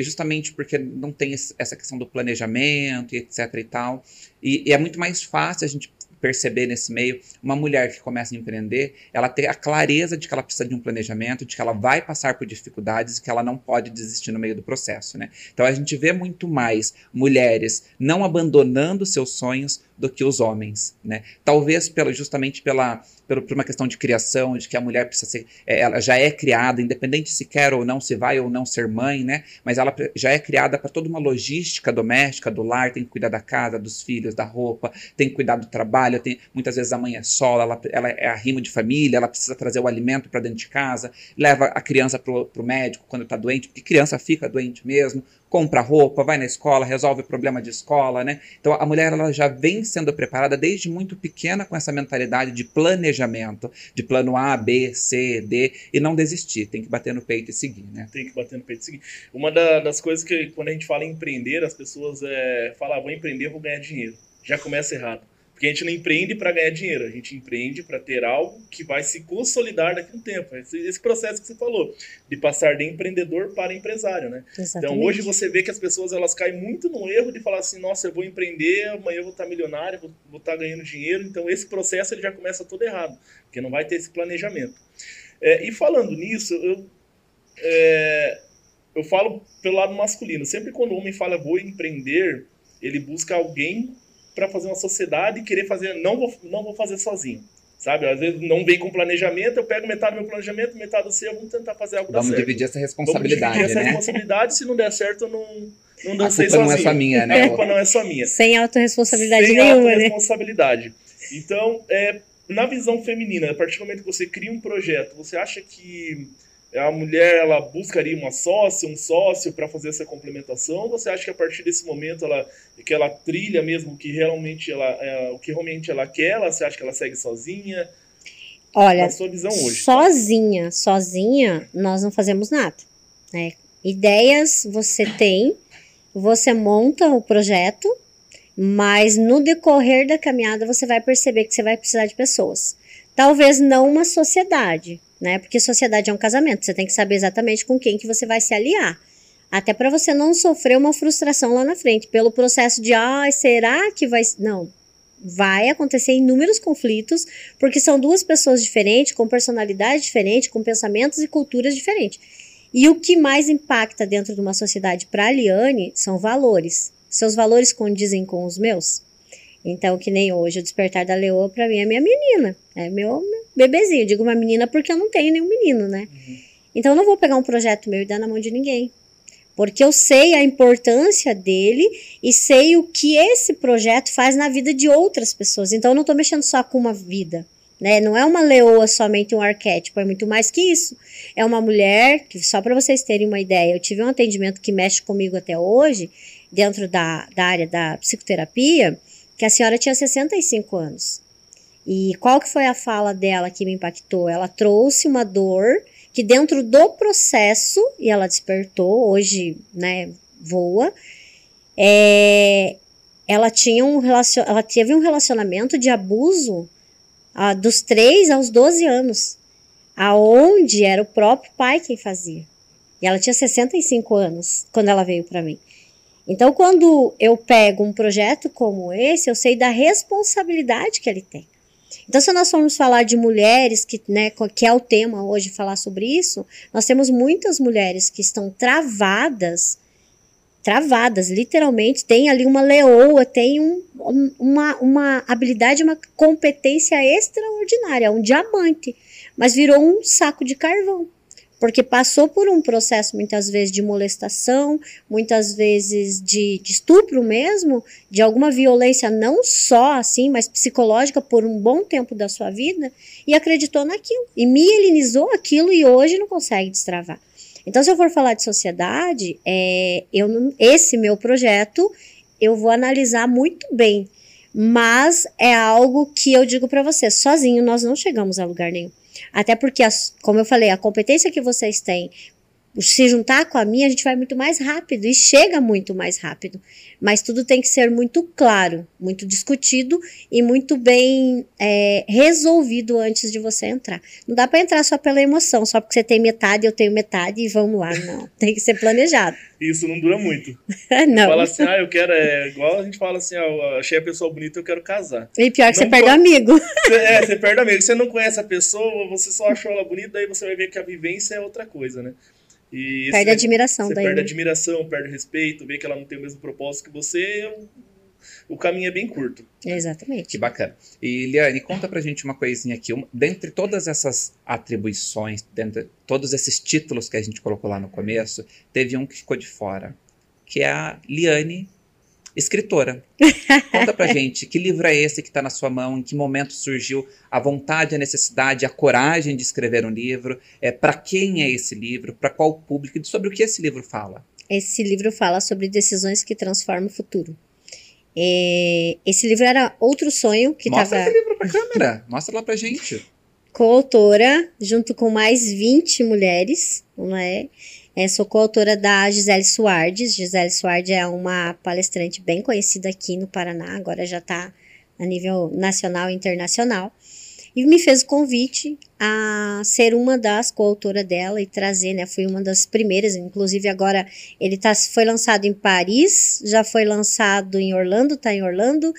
justamente porque não tem essa questão do planejamento e etc e tal. E é muito mais fácil a gente perceber nesse meio uma mulher que começa a empreender, ela ter a clareza de que ela precisa de um planejamento, de que ela vai passar por dificuldades e que ela não pode desistir no meio do processo, né? Então a gente vê muito mais mulheres não abandonando seus sonhos do que os homens, né? Talvez justamente por uma questão de criação, de que a mulher precisa ser, ela já é criada, independente se quer ou não, se vai ou não ser mãe, né? Mas ela já é criada para toda uma logística doméstica do lar, tem que cuidar da casa, dos filhos, da roupa, tem que cuidar do trabalho, trabalha, muitas vezes a mãe é solo, ela é arrimo de família, ela precisa trazer o alimento para dentro de casa, leva a criança pro médico quando está doente, porque criança fica doente mesmo, compra roupa, vai na escola, resolve o problema de escola, né? Então a mulher ela já vem sendo preparada desde muito pequena com essa mentalidade de planejamento, de plano A, B, C, D, e não desistir, tem que bater no peito e seguir, né? Tem que bater no peito e seguir. Uma das coisas que quando a gente fala em empreender, as pessoas falam, vou empreender, vou ganhar dinheiro. Já começa errado. Porque a gente não empreende para ganhar dinheiro, a gente empreende para ter algo que vai se consolidar daqui a um tempo. Esse processo que você falou, de passar de empreendedor para empresário, né? Exatamente. Então hoje você vê que as pessoas elas caem muito no erro de falar assim, nossa, eu vou empreender, amanhã eu vou estar milionário, vou estar ganhando dinheiro. Então esse processo ele já começa todo errado, porque não vai ter esse planejamento. E falando nisso, eu falo pelo lado masculino. Sempre quando o homem fala vou empreender, ele busca alguém para fazer uma sociedade e querer fazer, não vou fazer sozinho, sabe? Às vezes não vem com planejamento, eu pego metade do meu planejamento, metade do seu, vamos tentar fazer algo dar certo. Vamos dividir essa responsabilidade, Vamos dividir essa né? responsabilidade, se não der certo, eu não dancei sozinho. A culpa não é só minha, né? A culpa não é só minha. Sem autorresponsabilidade Sem nenhuma, autorresponsabilidade. Então, na visão feminina, a partir do momento que você cria um projeto, você acha que a mulher ela buscaria uma sócia, um sócio para fazer essa complementação? Ou você acha que a partir desse momento que ela trilha mesmo o que realmente ela quer? Você acha que ela segue sozinha? Olha, na sua visão hoje, sozinha, nós não fazemos nada, né? Ideias você tem, você monta o projeto, mas no decorrer da caminhada você vai perceber que você vai precisar de pessoas. Talvez não uma sociedade, né? Porque sociedade é um casamento, você tem que saber exatamente com quem que você vai se aliar. Até para você não sofrer uma frustração lá na frente, pelo processo de, será que vai... Não, vai acontecer inúmeros conflitos, porque são duas pessoas diferentes, com personalidade diferente, com pensamentos e culturas diferentes. E o que mais impacta dentro de uma sociedade para a Liane são valores. Seus valores condizem com os meus? Então, que nem hoje, o despertar da leoa para mim é minha menina, é meu bebezinho. Eu digo uma menina porque eu não tenho nenhum menino, né? Uhum. Então, eu não vou pegar um projeto meu e dar na mão de ninguém. Porque eu sei a importância dele e sei o que esse projeto faz na vida de outras pessoas. Então, eu não estou mexendo só com uma vida, né? Não é uma leoa somente um arquétipo, é muito mais que isso. É uma mulher que, só para vocês terem uma ideia, eu tive um atendimento que mexe comigo até hoje, dentro da área da psicoterapia, que a senhora tinha 65 anos. E qual que foi a fala dela que me impactou? Ela trouxe uma dor que dentro do processo, e ela despertou, hoje, né, voa, ela teve um relacionamento de abuso dos 3 aos 12 anos, aonde era o próprio pai quem fazia. E ela tinha 65 anos quando ela veio para mim. Então, quando eu pego um projeto como esse, eu sei da responsabilidade que ele tem. Então, se nós formos falar de mulheres, que é o tema hoje, falar sobre isso, nós temos muitas mulheres que estão travadas, literalmente, tem ali uma leoa, tem uma habilidade, uma competência extraordinária, um diamante, mas virou um saco de carvão. Porque passou por um processo, muitas vezes, de molestação, muitas vezes de estupro mesmo, de alguma violência, não só assim, mas psicológica, por um bom tempo da sua vida, e acreditou naquilo, e mielinizou aquilo, e hoje não consegue destravar. Então, se eu for falar de sociedade, esse meu projeto, eu vou analisar muito bem, mas é algo que eu digo para vocês, sozinho nós não chegamos a lugar nenhum. Até porque, como eu falei, a competência que vocês têm, se juntar com a minha, a gente vai muito mais rápido e chega muito mais rápido. Mas tudo tem que ser muito claro, muito discutido e muito bem resolvido antes de você entrar. Não dá para entrar só pela emoção, só porque você tem metade, eu tenho metade e vamos lá. Não, tem que ser planejado. Isso não dura muito. Não. Fala assim, eu quero, igual a gente fala assim, achei a pessoa bonita, eu quero casar. E pior que você perde amigo. Você perde amigo. Você não conhece a pessoa, você só achou ela bonita, daí você vai ver que a vivência é outra coisa, né? E perde admiração daí. Perde admiração, perde respeito, vê que ela não tem o mesmo propósito que você, o caminho é bem curto. Exatamente. Que bacana. E, Liane, conta pra gente uma coisinha aqui. Dentre todas essas atribuições, dentre todos esses títulos que a gente colocou lá no começo, teve um que ficou de fora, que é a Liane escritora. Conta pra gente, que livro é esse que está na sua mão? Em que momento surgiu a vontade, a necessidade, a coragem de escrever um livro? Para quem é esse livro? Para qual público? E sobre o que esse livro fala? Esse livro fala sobre decisões que transformam o futuro. Esse livro era outro sonho que estava... Mostra esse livro pra câmera, mostra lá pra gente. Coautora, junto com mais 20 mulheres, não é? Sou coautora da Gisele Suardes. Gisele Suardes é uma palestrante bem conhecida aqui no Paraná, agora já está a nível nacional e internacional. E me fez o convite a ser uma das coautoras dela e trazer, né? Fui uma das primeiras, inclusive agora ele foi lançado em Paris, já foi lançado em Orlando, está em Orlando.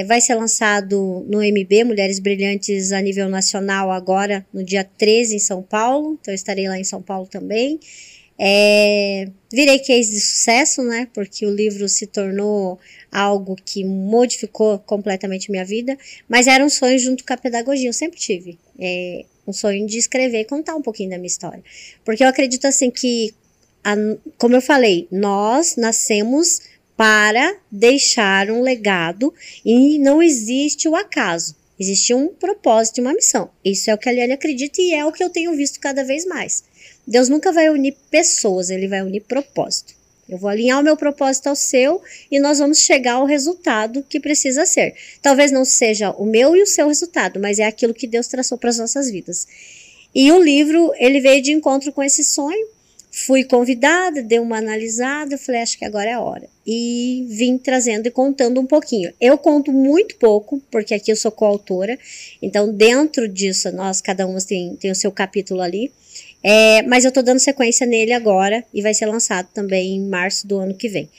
Vai ser lançado no MB, Mulheres Brilhantes a nível nacional, agora no dia 13 em São Paulo, então eu estarei lá em São Paulo também. Virei case de sucesso, né, porque o livro se tornou algo que modificou completamente minha vida, mas era um sonho junto com a pedagogia, eu sempre tive um sonho de escrever e contar um pouquinho da minha história, porque eu acredito assim que, como eu falei, nós nascemos para deixar um legado e não existe o acaso, existe um propósito e uma missão. Isso é o que a Liane acredita e é o que eu tenho visto cada vez mais. Deus nunca vai unir pessoas, ele vai unir propósito. Eu vou alinhar o meu propósito ao seu e nós vamos chegar ao resultado que precisa ser. Talvez não seja o meu e o seu resultado, mas é aquilo que Deus traçou para as nossas vidas. E o livro, ele veio de encontro com esse sonho. Fui convidada, dei uma analisada, falei, acho que agora é a hora. E vim trazendo e contando um pouquinho. Eu conto muito pouco, porque aqui eu sou coautora. Então, dentro disso, cada uma tem o seu capítulo ali. Mas eu tô dando sequência nele agora e vai ser lançado também em março do ano que vem.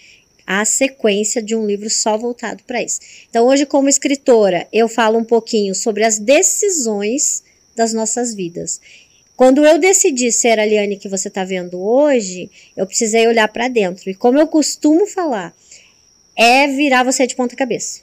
A sequência de um livro só voltado para isso. Então, hoje, como escritora, eu falo um pouquinho sobre as decisões das nossas vidas. Quando eu decidi ser a Liane que você está vendo hoje, eu precisei olhar para dentro. E como eu costumo falar, virar você de ponta cabeça.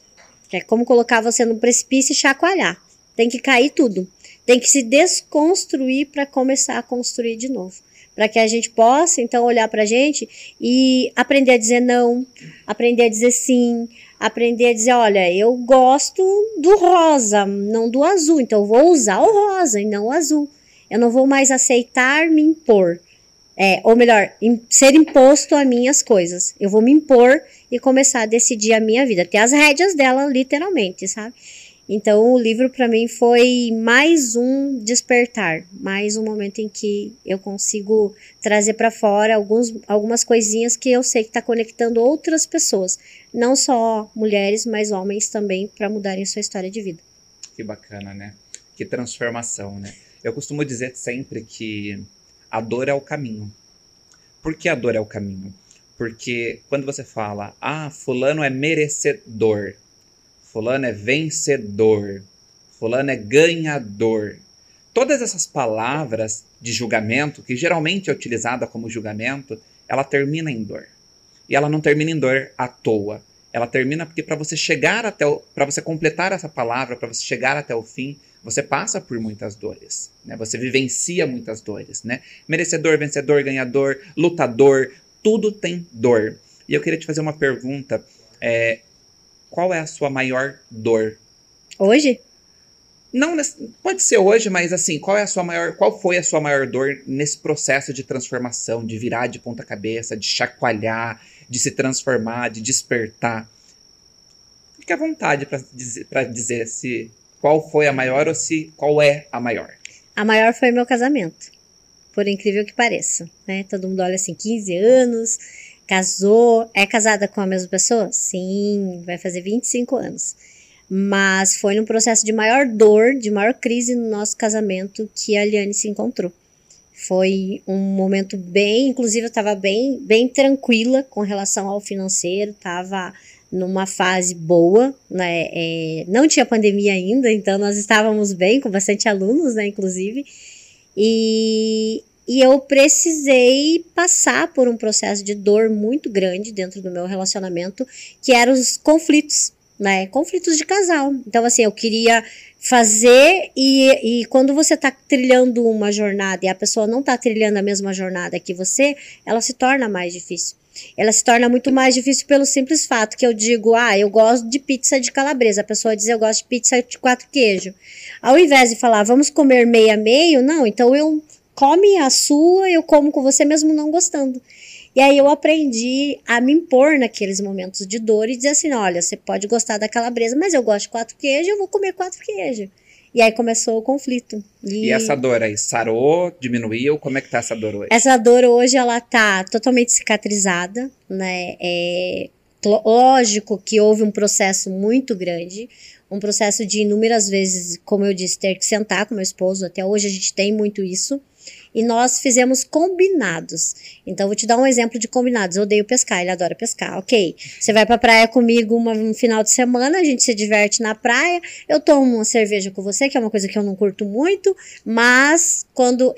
É como colocar você no precipício e chacoalhar. Tem que cair tudo. Tem que se desconstruir para começar a construir de novo. Para que a gente possa, então, olhar para a gente e aprender a dizer não, aprender a dizer sim, aprender a dizer, olha, eu gosto do rosa, não do azul, então eu vou usar o rosa e não o azul. Eu não vou mais aceitar me impor. Ou melhor, ser imposto a minhas coisas. Eu vou me impor e começar a decidir a minha vida. Ter as rédeas dela, literalmente, sabe? Então, o livro para mim foi mais um despertar. Mais um momento em que eu consigo trazer para fora algumas coisinhas que eu sei que está conectando outras pessoas. Não só mulheres, mas homens também, para mudarem sua história de vida. Que bacana, né? Que transformação, né? Eu costumo dizer sempre que a dor é o caminho. Por que a dor é o caminho? Porque quando você fala, fulano é merecedor, fulano é vencedor, fulano é ganhador. Todas essas palavras de julgamento, que geralmente é utilizada como julgamento, ela termina em dor. E ela não termina em dor à toa. Ela termina porque para você chegar para você completar essa palavra, para você chegar até o fim, você passa por muitas dores, né? Você vivencia muitas dores, né? Merecedor, vencedor, ganhador, lutador, tudo tem dor. E eu queria te fazer uma pergunta. Qual é a sua maior dor? Hoje? Não, pode ser hoje, mas assim, qual foi a sua maior dor nesse processo de transformação, de virar de ponta cabeça, de chacoalhar, de se transformar, de despertar? Fique à vontade para dizer se qual foi a maior ou qual é a maior. A maior foi meu casamento, por incrível que pareça, né? Todo mundo olha assim, 15 anos, casou, é casada com a mesma pessoa? Sim, vai fazer 25 anos. Mas foi num processo de maior dor, de maior crise no nosso casamento que a Liane se encontrou. Foi um momento inclusive eu estava bem tranquila com relação ao financeiro, estava numa fase boa, né? Não tinha pandemia ainda, então nós estávamos bem, com bastante alunos, né, inclusive, e eu precisei passar por um processo de dor muito grande dentro do meu relacionamento, que eram os conflitos, né, conflitos de casal. Então, assim, eu queria fazer e quando você está trilhando uma jornada e a pessoa não está trilhando a mesma jornada que você, ela se torna mais difícil. ela se torna muito mais difícil pelo simples fato que eu digo, eu gosto de pizza de calabresa. A pessoa diz, eu gosto de pizza de 4 queijos. Ao invés de falar, vamos comer meio a meio, não, então eu come a sua, eu como com você mesmo não gostando. E aí eu aprendi a me impor naqueles momentos de dor e dizer assim, olha, você pode gostar da calabresa, mas eu gosto de 4 queijos, eu vou comer 4 queijos. E aí começou o conflito. E essa dor aí, sarou, diminuiu? Como é que tá essa dor hoje? Essa dor hoje, ela tá totalmente cicatrizada, né? Lógico que houve um processo muito grande, um processo de inúmeras vezes, como eu disse, ter que sentar com meu esposo, até hoje a gente tem muito isso. E nós fizemos combinados. Então, vou te dar um exemplo de combinados. Eu odeio pescar, ele adora pescar. Ok, você vai pra praia comigo um final de semana, a gente se diverte na praia, eu tomo uma cerveja com você, que é uma coisa que eu não curto muito, mas quando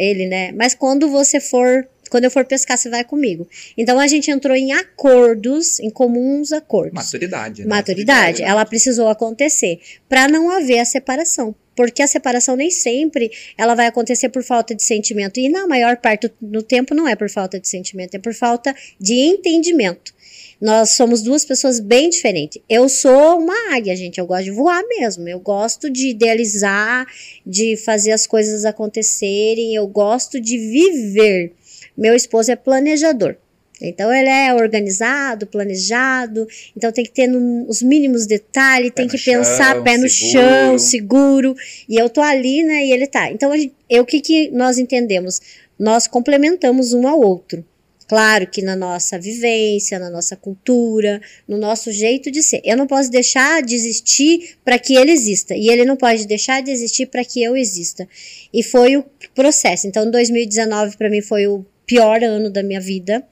eu for pescar, você vai comigo. Então, a gente entrou em acordos, em comuns acordos. Maturidade, né? Maturidade. Ela precisou acontecer para não haver a separação. Porque a separação nem sempre ela vai acontecer por falta de sentimento. E na maior parte do tempo não é por falta de sentimento, é por falta de entendimento. Nós somos duas pessoas bem diferentes. Eu sou uma águia, gente. Eu gosto de voar mesmo. Eu gosto de idealizar, de fazer as coisas acontecerem. Eu gosto de viver. Meu esposo é planejador. Então, ele é organizado, planejado, então tem que ter os mínimos detalhes, tem que pensar pé no chão, seguro, e eu tô ali, né, e ele tá. Então, o que nós entendemos? Nós complementamos um ao outro. Claro que na nossa vivência, na nossa cultura, no nosso jeito de ser. Eu não posso deixar de existir para que ele exista, e ele não pode deixar de existir para que eu exista. E foi o processo. Então, 2019 para mim foi o pior ano da minha vida.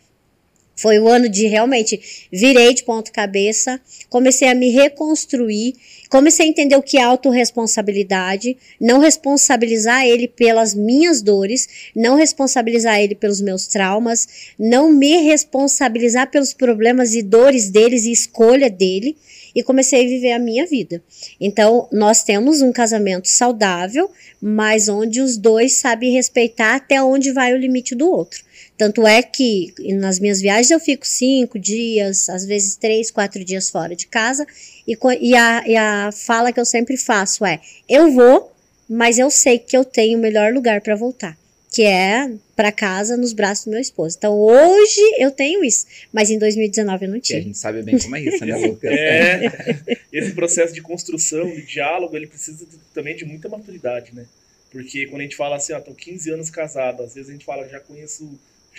Foi o ano de realmente virei de ponta cabeça, comecei a me reconstruir, comecei a entender o que é autorresponsabilidade, não responsabilizar ele pelas minhas dores, não responsabilizar ele pelos meus traumas, não me responsabilizar pelos problemas e dores deles e escolha dele, e comecei a viver a minha vida. Então, nós temos um casamento saudável, mas onde os dois sabem respeitar até onde vai o limite do outro. Tanto é que nas minhas viagens eu fico 5 dias, às vezes 3, 4 dias fora de casa. E a fala que eu sempre faço é, eu vou, mas eu sei que eu tenho o melhor lugar para voltar. Que é para casa, nos braços do meu esposo. Então, hoje eu tenho isso, mas em 2019 eu não tinha. E a gente sabe bem como é isso, né, Lucas? Esse processo de construção, de diálogo, ele precisa também de muita maturidade, né? Porque quando a gente fala assim, tô 15 anos casado, às vezes a gente fala, já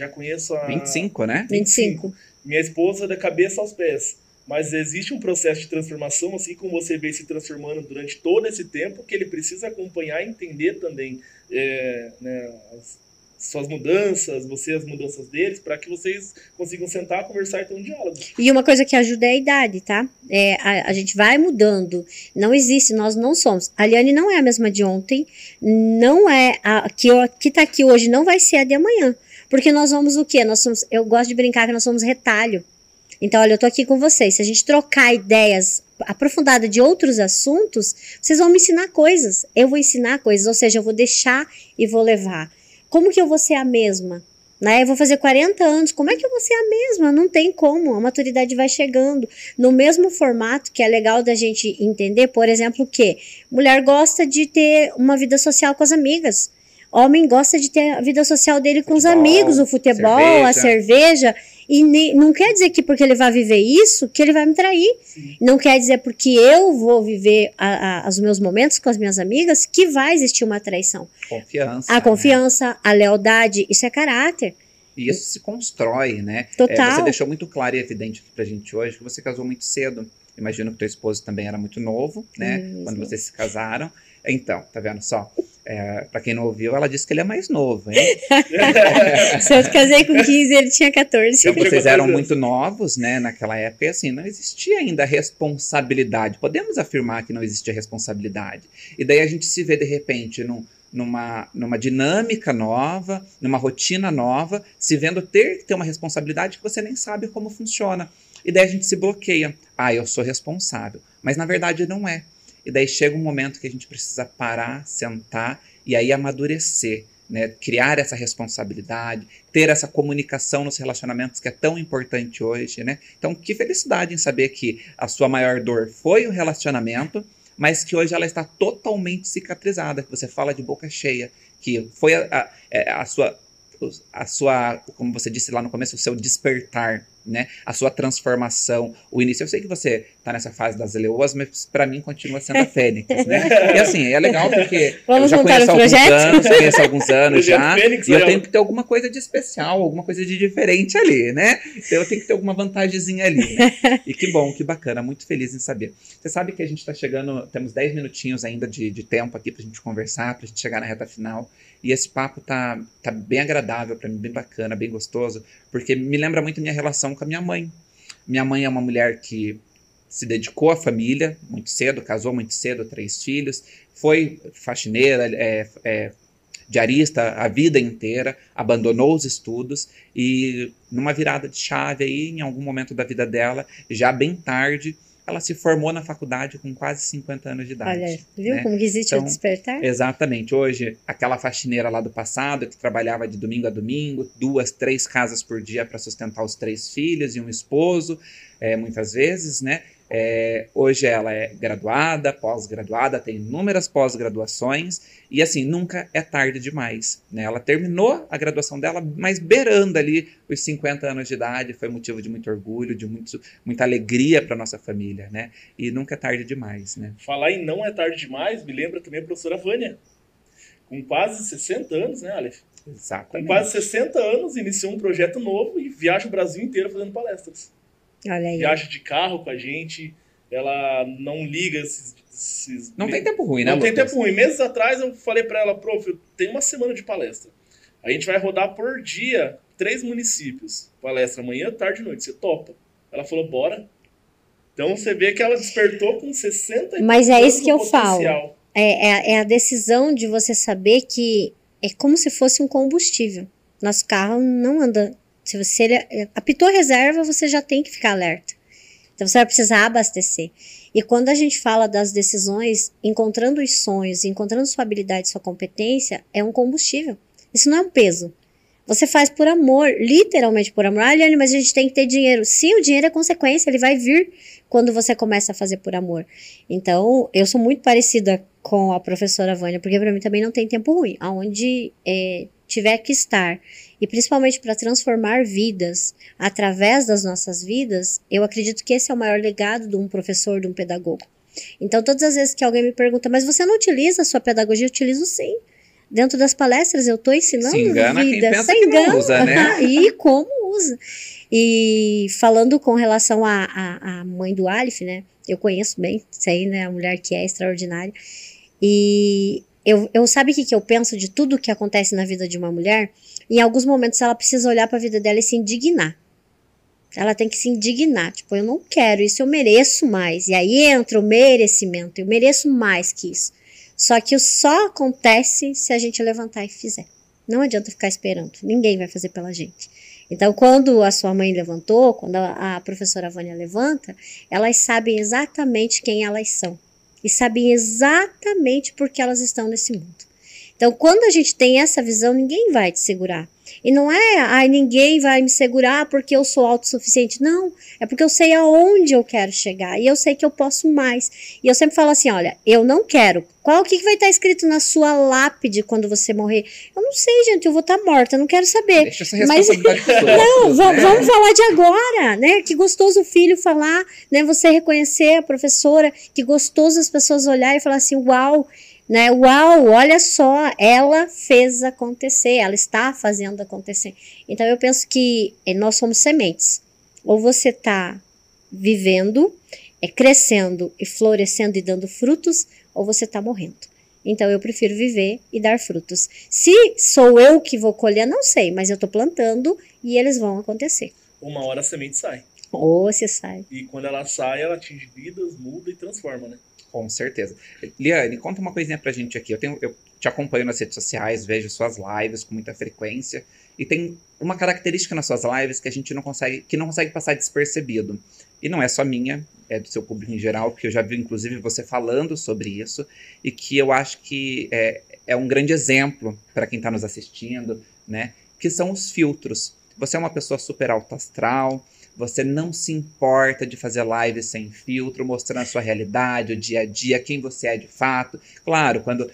conheço a... 25, né? 25. Minha esposa da cabeça aos pés. Mas existe um processo de transformação, assim como você vem se transformando durante todo esse tempo, que ele precisa acompanhar e entender também né, as suas mudanças, as mudanças deles, para que vocês consigam sentar, conversar e ter um diálogo. E uma coisa que ajuda é a idade, tá? A gente vai mudando. Não existe, nós não somos. A Liane não é a mesma de ontem, não é a que tá aqui hoje, não vai ser a de amanhã. Porque nós somos o quê? Eu gosto de brincar que nós somos retalho. Então, olha, eu tô aqui com vocês. Se a gente trocar ideias aprofundadas de outros assuntos, vocês vão me ensinar coisas. Eu vou ensinar coisas, ou seja, eu vou deixar e vou levar. Como que eu vou ser a mesma? Né? Eu vou fazer 40 anos, como é que eu vou ser a mesma? Não tem como, a maturidade vai chegando. No mesmo formato, que é legal da gente entender, por exemplo, que mulher gosta de ter uma vida social com as amigas. Homem gosta de ter a vida social dele com os amigos, o futebol, a cerveja. E não quer dizer que porque ele vai viver isso, que ele vai me trair. Sim. Não quer dizer porque eu vou viver os meus momentos com as minhas amigas, que vai existir uma traição. Confiança. A confiança, né? A lealdade, isso é caráter. E isso se constrói, né? Total. Você deixou muito claro e evidente pra gente hoje que você casou muito cedo. Imagino que teu esposo também era muito novo, né? Quando vocês se casaram. Então, tá vendo só? Pra quem não ouviu, ela disse que ele é mais novo, hein? Se eu casei com 15, ele tinha 14. Então, vocês eram muito novos, né, naquela época, e assim, não existia ainda responsabilidade. Podemos afirmar que não existia responsabilidade. E daí a gente se vê, de repente, numa dinâmica nova, numa rotina nova, se vendo ter que ter uma responsabilidade que você nem sabe como funciona. E daí a gente se bloqueia. Eu sou responsável. Mas, na verdade, não é. E daí chega um momento que a gente precisa parar, sentar e aí amadurecer. né? Criar essa responsabilidade, ter essa comunicação nos relacionamentos que é tão importante hoje, né? Então, que felicidade em saber que a sua maior dor foi o relacionamento, mas que hoje ela está totalmente cicatrizada, que você fala de boca cheia, que foi a sua, como você disse lá no começo, o seu despertar, né? A sua transformação, o início. Eu sei que você tá nessa fase das leoas, mas para mim continua sendo a Fênix, né? E assim, é legal porque eu já conheço alguns anos já, e eu tenho que ter alguma coisa de especial, alguma coisa de diferente ali, né? Então eu tenho que ter alguma vantagemzinha ali, né? E que bom, que bacana, muito feliz em saber. Você sabe que a gente tá chegando, temos 10 minutinhos ainda de tempo aqui pra gente conversar, pra gente chegar na reta final, e esse papo tá bem agradável pra mim, bem bacana, bem gostoso, porque me lembra muito a minha relação com a minha mãe. Minha mãe é uma mulher que se dedicou à família muito cedo, casou muito cedo, 3 filhos, foi faxineira, diarista a vida inteira, abandonou os estudos e numa virada de chave aí, em algum momento da vida dela, já bem tarde, ela se formou na faculdade com quase 50 anos de idade. Olha, viu, né? Como que existe então, o despertar? Exatamente. Hoje, aquela faxineira lá do passado, que trabalhava de domingo a domingo, 2, 3 casas por dia para sustentar os 3 filhos e um esposo, muitas vezes, né? Hoje ela é graduada, pós-graduada, tem inúmeras pós-graduações e assim, nunca é tarde demais, né? Ela terminou a graduação dela, mas beirando ali os 50 anos de idade, foi motivo de muito orgulho, de muita alegria para nossa família, né? E nunca é tarde demais, né? Falar em não é tarde demais, me lembra também a professora Vânia, com quase 60 anos, né, Aleph? Exatamente. Com quase 60 anos, iniciou um projeto novo e viaja o Brasil inteiro fazendo palestras. Olha aí. Viaja de carro com a gente, ela não liga Não tem tempo ruim, né, Não tem Lucas? tempo ruim. Meses atrás eu falei pra ela, prof, eu tenho uma semana de palestra. A gente vai rodar por dia 3 municípios. Palestra manhã, tarde e noite. Você topa? Ela falou, bora. Então você vê que ela despertou com 60 Mas é isso que eu potencial. falo. É a decisão de você saber que é como se fosse um combustível. Nosso carro não anda. Se você apitou a reserva, você já tem que ficar alerta. Então você vai precisar abastecer. E quando a gente fala das decisões, encontrando os sonhos, encontrando sua habilidade, sua competência, é um combustível. Isso não é um peso. Você faz por amor, literalmente por amor. Ah, Eliane, mas a gente tem que ter dinheiro. Sim, o dinheiro é consequência, ele vai vir quando você começa a fazer por amor. Então, eu sou muito parecida com a professora Vânia, porque para mim também não tem tempo ruim. Aonde tiver que estar, e principalmente para transformar vidas através das nossas vidas, eu acredito que esse é o maior legado de um professor, de um pedagogo. Então, todas as vezes que alguém me pergunta, mas você não utiliza a sua pedagogia? Eu utilizo sim. Dentro das palestras eu estou ensinando se engana vida. Quem pensa que não usa, né? E como usa. E falando com relação à mãe do Aleph, né? Eu conheço bem, sei, né? A mulher que é extraordinária. E eu sabe o que eu penso de tudo que acontece na vida de uma mulher? Em alguns momentos ela precisa olhar para a vida dela e se indignar. Ela tem que se indignar. Tipo, eu não quero isso, eu mereço mais. E aí entra o merecimento. Eu mereço mais que isso. Só que só acontece se a gente levantar e fizer. Não adianta ficar esperando. Ninguém vai fazer pela gente. Então, quando a sua mãe levantou, quando a professora Vânia levanta, elas sabem exatamente quem elas são. E sabem exatamente por que elas estão nesse mundo. Então, quando a gente tem essa visão, ninguém vai te segurar. E não é, ninguém vai me segurar porque eu sou autossuficiente. Não, é porque eu sei aonde eu quero chegar. E eu sei que eu posso mais. E eu sempre falo assim, olha, eu não quero. O que vai estar escrito na sua lápide quando você morrer? Eu não sei, gente, eu vou estar morta, eu não quero saber. Deixa essa responsabilidade pros outros, não, vamos falar de agora, né? Que gostoso o filho falar, né? Você reconhecer a professora, que gostoso as pessoas olharem e falar assim, uau, né? Uau, olha só, ela fez acontecer, ela está fazendo acontecer. Então eu penso que nós somos sementes. Ou você está vivendo, crescendo e florescendo e dando frutos, ou você está morrendo. Então eu prefiro viver e dar frutos. Se sou eu que vou colher, não sei, mas eu estou plantando e eles vão acontecer. Uma hora a semente sai. Ou se sai. E quando ela sai, ela atinge vidas, muda e transforma, né? Com certeza. Liane, conta uma coisinha pra gente aqui. Eu te acompanho nas redes sociais, vejo suas lives com muita frequência. E tem uma característica nas suas lives que a gente não consegue passar despercebido. E não é só minha, do seu público em geral, que eu já vi, inclusive, você falando sobre isso, e que eu acho que é um grande exemplo para quem está nos assistindo, né? Que são os filtros. Você é uma pessoa super alto astral, você não se importa de fazer live sem filtro, mostrando a sua realidade, o dia a dia, quem você é de fato. Claro, quando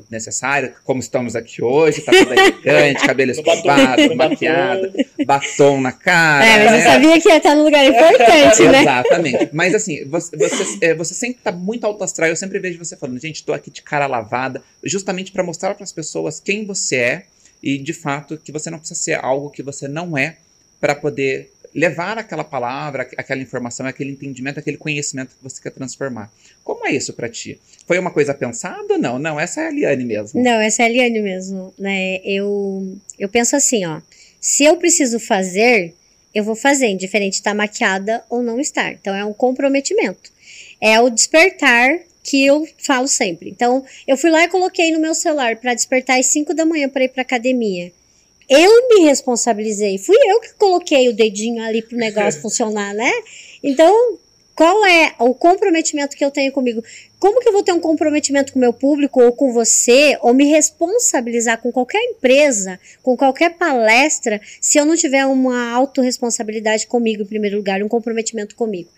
necessário, como estamos aqui hoje, tá tudo elegante, cabelo escovado, maquiado, batom na cara. Mas eu sabia que ia estar num lugar importante, né? Exatamente. Mas assim, você sempre tá muito alto astral, eu sempre vejo você falando, gente, tô aqui de cara lavada, justamente para mostrar para as pessoas quem você é e, de fato, que você não precisa ser algo que você não é para poder levar aquela palavra, aquela informação, aquele entendimento, aquele conhecimento que você quer transformar. Como é isso para ti? Foi uma coisa pensada ou não? Não, essa é a Liane mesmo. Não, essa é a Liane mesmo, né? Eu penso assim, ó, se eu preciso fazer, eu vou fazer, indiferente de estar maquiada ou não estar. Então, é um comprometimento. É o despertar que eu falo sempre. Então, eu fui lá e coloquei no meu celular para despertar às 5 da manhã para ir para academia. Eu me responsabilizei, fui eu que coloquei o dedinho ali pro negócio funcionar, né? Então, qual é o comprometimento que eu tenho comigo? Como que eu vou ter um comprometimento com o meu público ou com você, ou me responsabilizar com qualquer empresa, com qualquer palestra, se eu não tiver uma autorresponsabilidade comigo em primeiro lugar, um comprometimento comigo?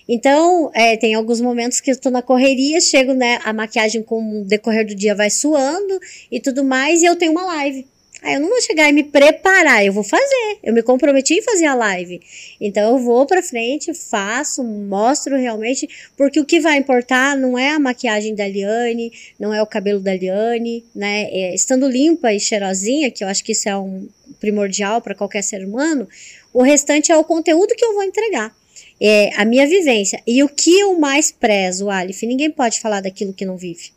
Então, tem alguns momentos que eu estou na correria, chego, né, a maquiagem com o decorrer do dia vai suando e tudo mais, e eu tenho uma live. Aí eu não vou chegar e me preparar, eu vou fazer. Eu me comprometi em fazer a live. Então eu vou pra frente, faço, mostro realmente, porque o que vai importar não é a maquiagem da Liane, não é o cabelo da Liane, né? Estando limpa e cheirosinha, que eu acho que isso é um primordial para qualquer ser humano, o restante é o conteúdo que eu vou entregar. É a minha vivência. E o que eu mais prezo, Aleph, ninguém pode falar daquilo que não vive.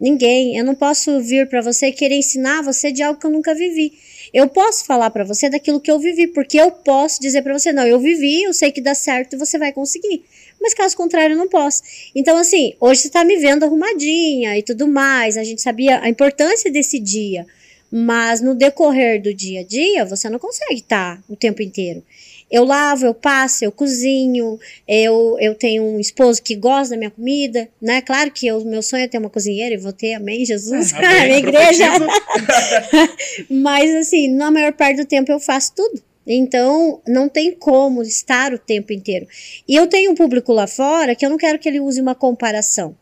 Ninguém, eu não posso vir para você e querer ensinar você de algo que eu nunca vivi. Eu posso falar para você daquilo que eu vivi, porque eu posso dizer para você, não, eu vivi, eu sei que dá certo e você vai conseguir. Mas caso contrário, eu não posso. Então, assim, hoje você tá me vendo arrumadinha e tudo mais, a gente sabia a importância desse dia, mas no decorrer do dia a dia, você não consegue estar o tempo inteiro. Eu lavo, eu passo, eu cozinho, eu tenho um esposo que gosta da minha comida, né? Claro que o meu sonho é ter uma cozinheira e vou ter, amém, Jesus, amém, minha igreja. Mas assim, na maior parte do tempo eu faço tudo. Então, não tem como estar o tempo inteiro. E eu tenho um público lá fora que eu não quero que ele use uma comparação.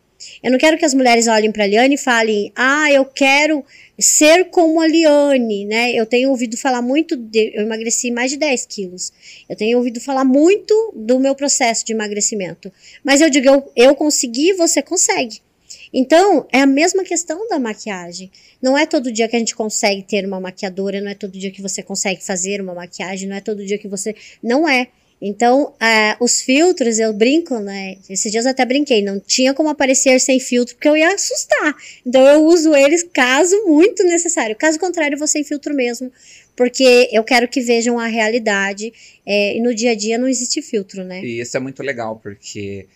Eu não quero que as mulheres olhem para a Liane e falem, eu quero ser como a Liane, né? Eu tenho ouvido falar muito, eu emagreci mais de 10 quilos. Eu tenho ouvido falar muito do meu processo de emagrecimento. Mas eu digo, eu consegui, você consegue. Então, é a mesma questão da maquiagem. Não é todo dia que a gente consegue ter uma maquiadora, não é todo dia que você consegue fazer uma maquiagem, não é todo dia que você... Não é. Então, os filtros, eu brinco, né? Esses dias eu até brinquei, não tinha como aparecer sem filtro, porque eu ia assustar. Então, eu uso eles caso muito necessário. Caso contrário, eu vou sem filtro mesmo, porque eu quero que vejam a realidade. E no dia a dia não existe filtro, né? E isso é muito legal, porque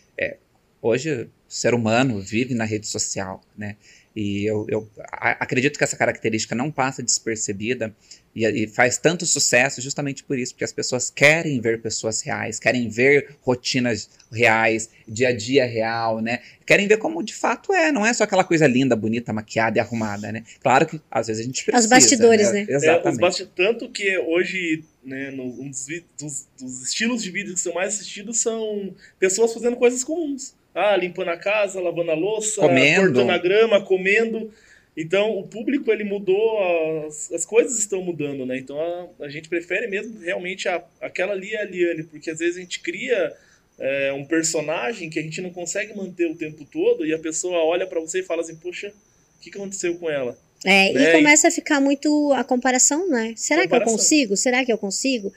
hoje o ser humano vive na rede social, né? E eu acredito que essa característica não passa despercebida e faz tanto sucesso justamente por isso, porque as pessoas querem ver pessoas reais, querem ver rotinas reais, dia a dia real, né? Querem ver como de fato não é só aquela coisa linda, bonita, maquiada e arrumada, né? Claro que às vezes a gente precisa. Os bastidores, né? Exatamente. Tanto que hoje, né, um dos estilos de vídeo que são mais assistidos são pessoas fazendo coisas comuns. Limpando a casa, lavando a louça, cortando a grama, comendo. Então, o público, ele mudou, as coisas estão mudando, né? Então, a gente prefere mesmo realmente aquela ali é a Liane, porque às vezes a gente cria um personagem que a gente não consegue manter o tempo todo e a pessoa olha pra você e fala assim, poxa, o que aconteceu com ela? E começa a ficar muito a comparação, né? Será que eu consigo? Será que eu consigo?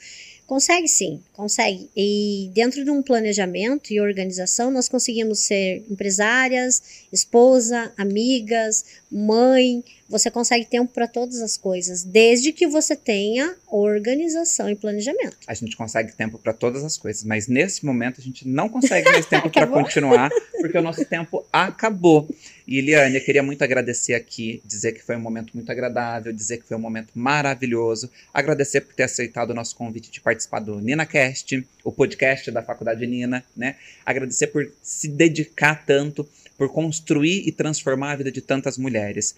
Consegue sim, consegue. E dentro de um planejamento e organização, nós conseguimos ser empresárias, esposa, amigas, mãe, você consegue tempo para todas as coisas, desde que você tenha organização e planejamento. A gente consegue tempo para todas as coisas, mas nesse momento a gente não consegue mais tempo para continuar, porque o nosso tempo acabou. E Eliane, eu queria muito agradecer aqui, dizer que foi um momento muito agradável, dizer que foi um momento maravilhoso, agradecer por ter aceitado o nosso convite de participar do NinaCast, o podcast da Faculdade Nina, né? Agradecer por se dedicar tanto, por construir e transformar a vida de tantas mulheres.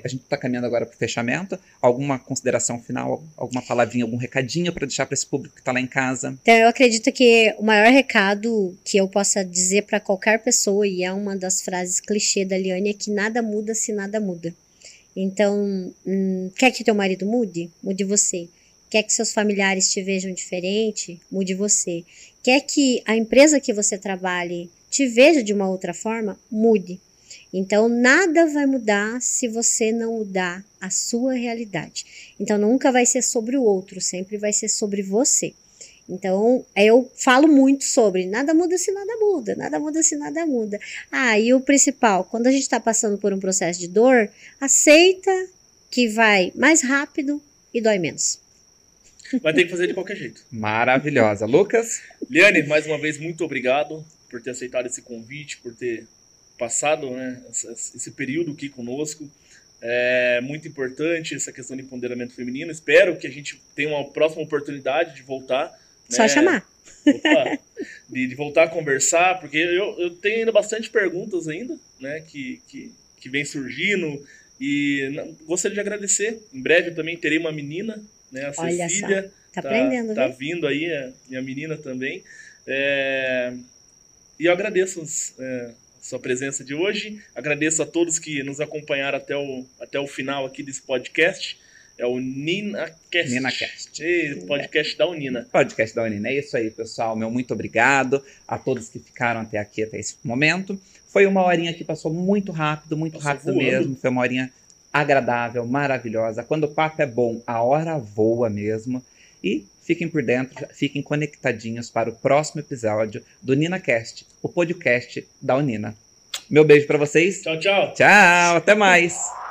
A gente está caminhando agora para o fechamento. Alguma consideração final, alguma palavrinha, algum recadinho para deixar para esse público que está lá em casa? Então, eu acredito que o maior recado que eu possa dizer para qualquer pessoa, e é uma das frases clichê da Eliane, é que nada muda se nada muda. Então, quer que teu marido mude? Mude você. Quer que seus familiares te vejam diferente? Mude você. Quer que a empresa que você trabalhe te veja de uma outra forma? Mude. Então, nada vai mudar se você não mudar a sua realidade. Então, nunca vai ser sobre o outro, sempre vai ser sobre você. Então, eu falo muito sobre nada muda se nada muda, nada muda se nada muda. E o principal, quando a gente está passando por um processo de dor, aceita que vai mais rápido e dói menos. Vai ter que fazer de qualquer jeito. Maravilhosa. Lucas? Eliane, mais uma vez, muito obrigado por ter aceitado esse convite, por ter passado, né, esse período aqui conosco. É muito importante essa questão de empoderamento feminino. Espero que a gente tenha uma próxima oportunidade de voltar. Só né, chamar. De voltar a conversar, porque eu tenho ainda bastante perguntas ainda, né, que vem surgindo. E gostaria de agradecer. Em breve eu também terei uma menina, né, a Cecília. Tá aprendendo, tá viu? vindo aí, a minha menina também. E eu agradeço sua presença de hoje. Agradeço a todos que nos acompanharam até o final aqui desse podcast. É o NinaCast. NinaCast. Podcast da Unina. Podcast da Unina. É isso aí, pessoal. Meu muito obrigado a todos que ficaram até aqui, até esse momento. Foi uma horinha que passou muito rápido, rápido voando mesmo. Foi uma horinha agradável, maravilhosa. Quando o papo é bom, a hora voa mesmo. E fiquem por dentro, fiquem conectadinhos para o próximo episódio do NinaCast, o podcast da Unina. Meu beijo para vocês. Tchau, tchau. Tchau, até mais.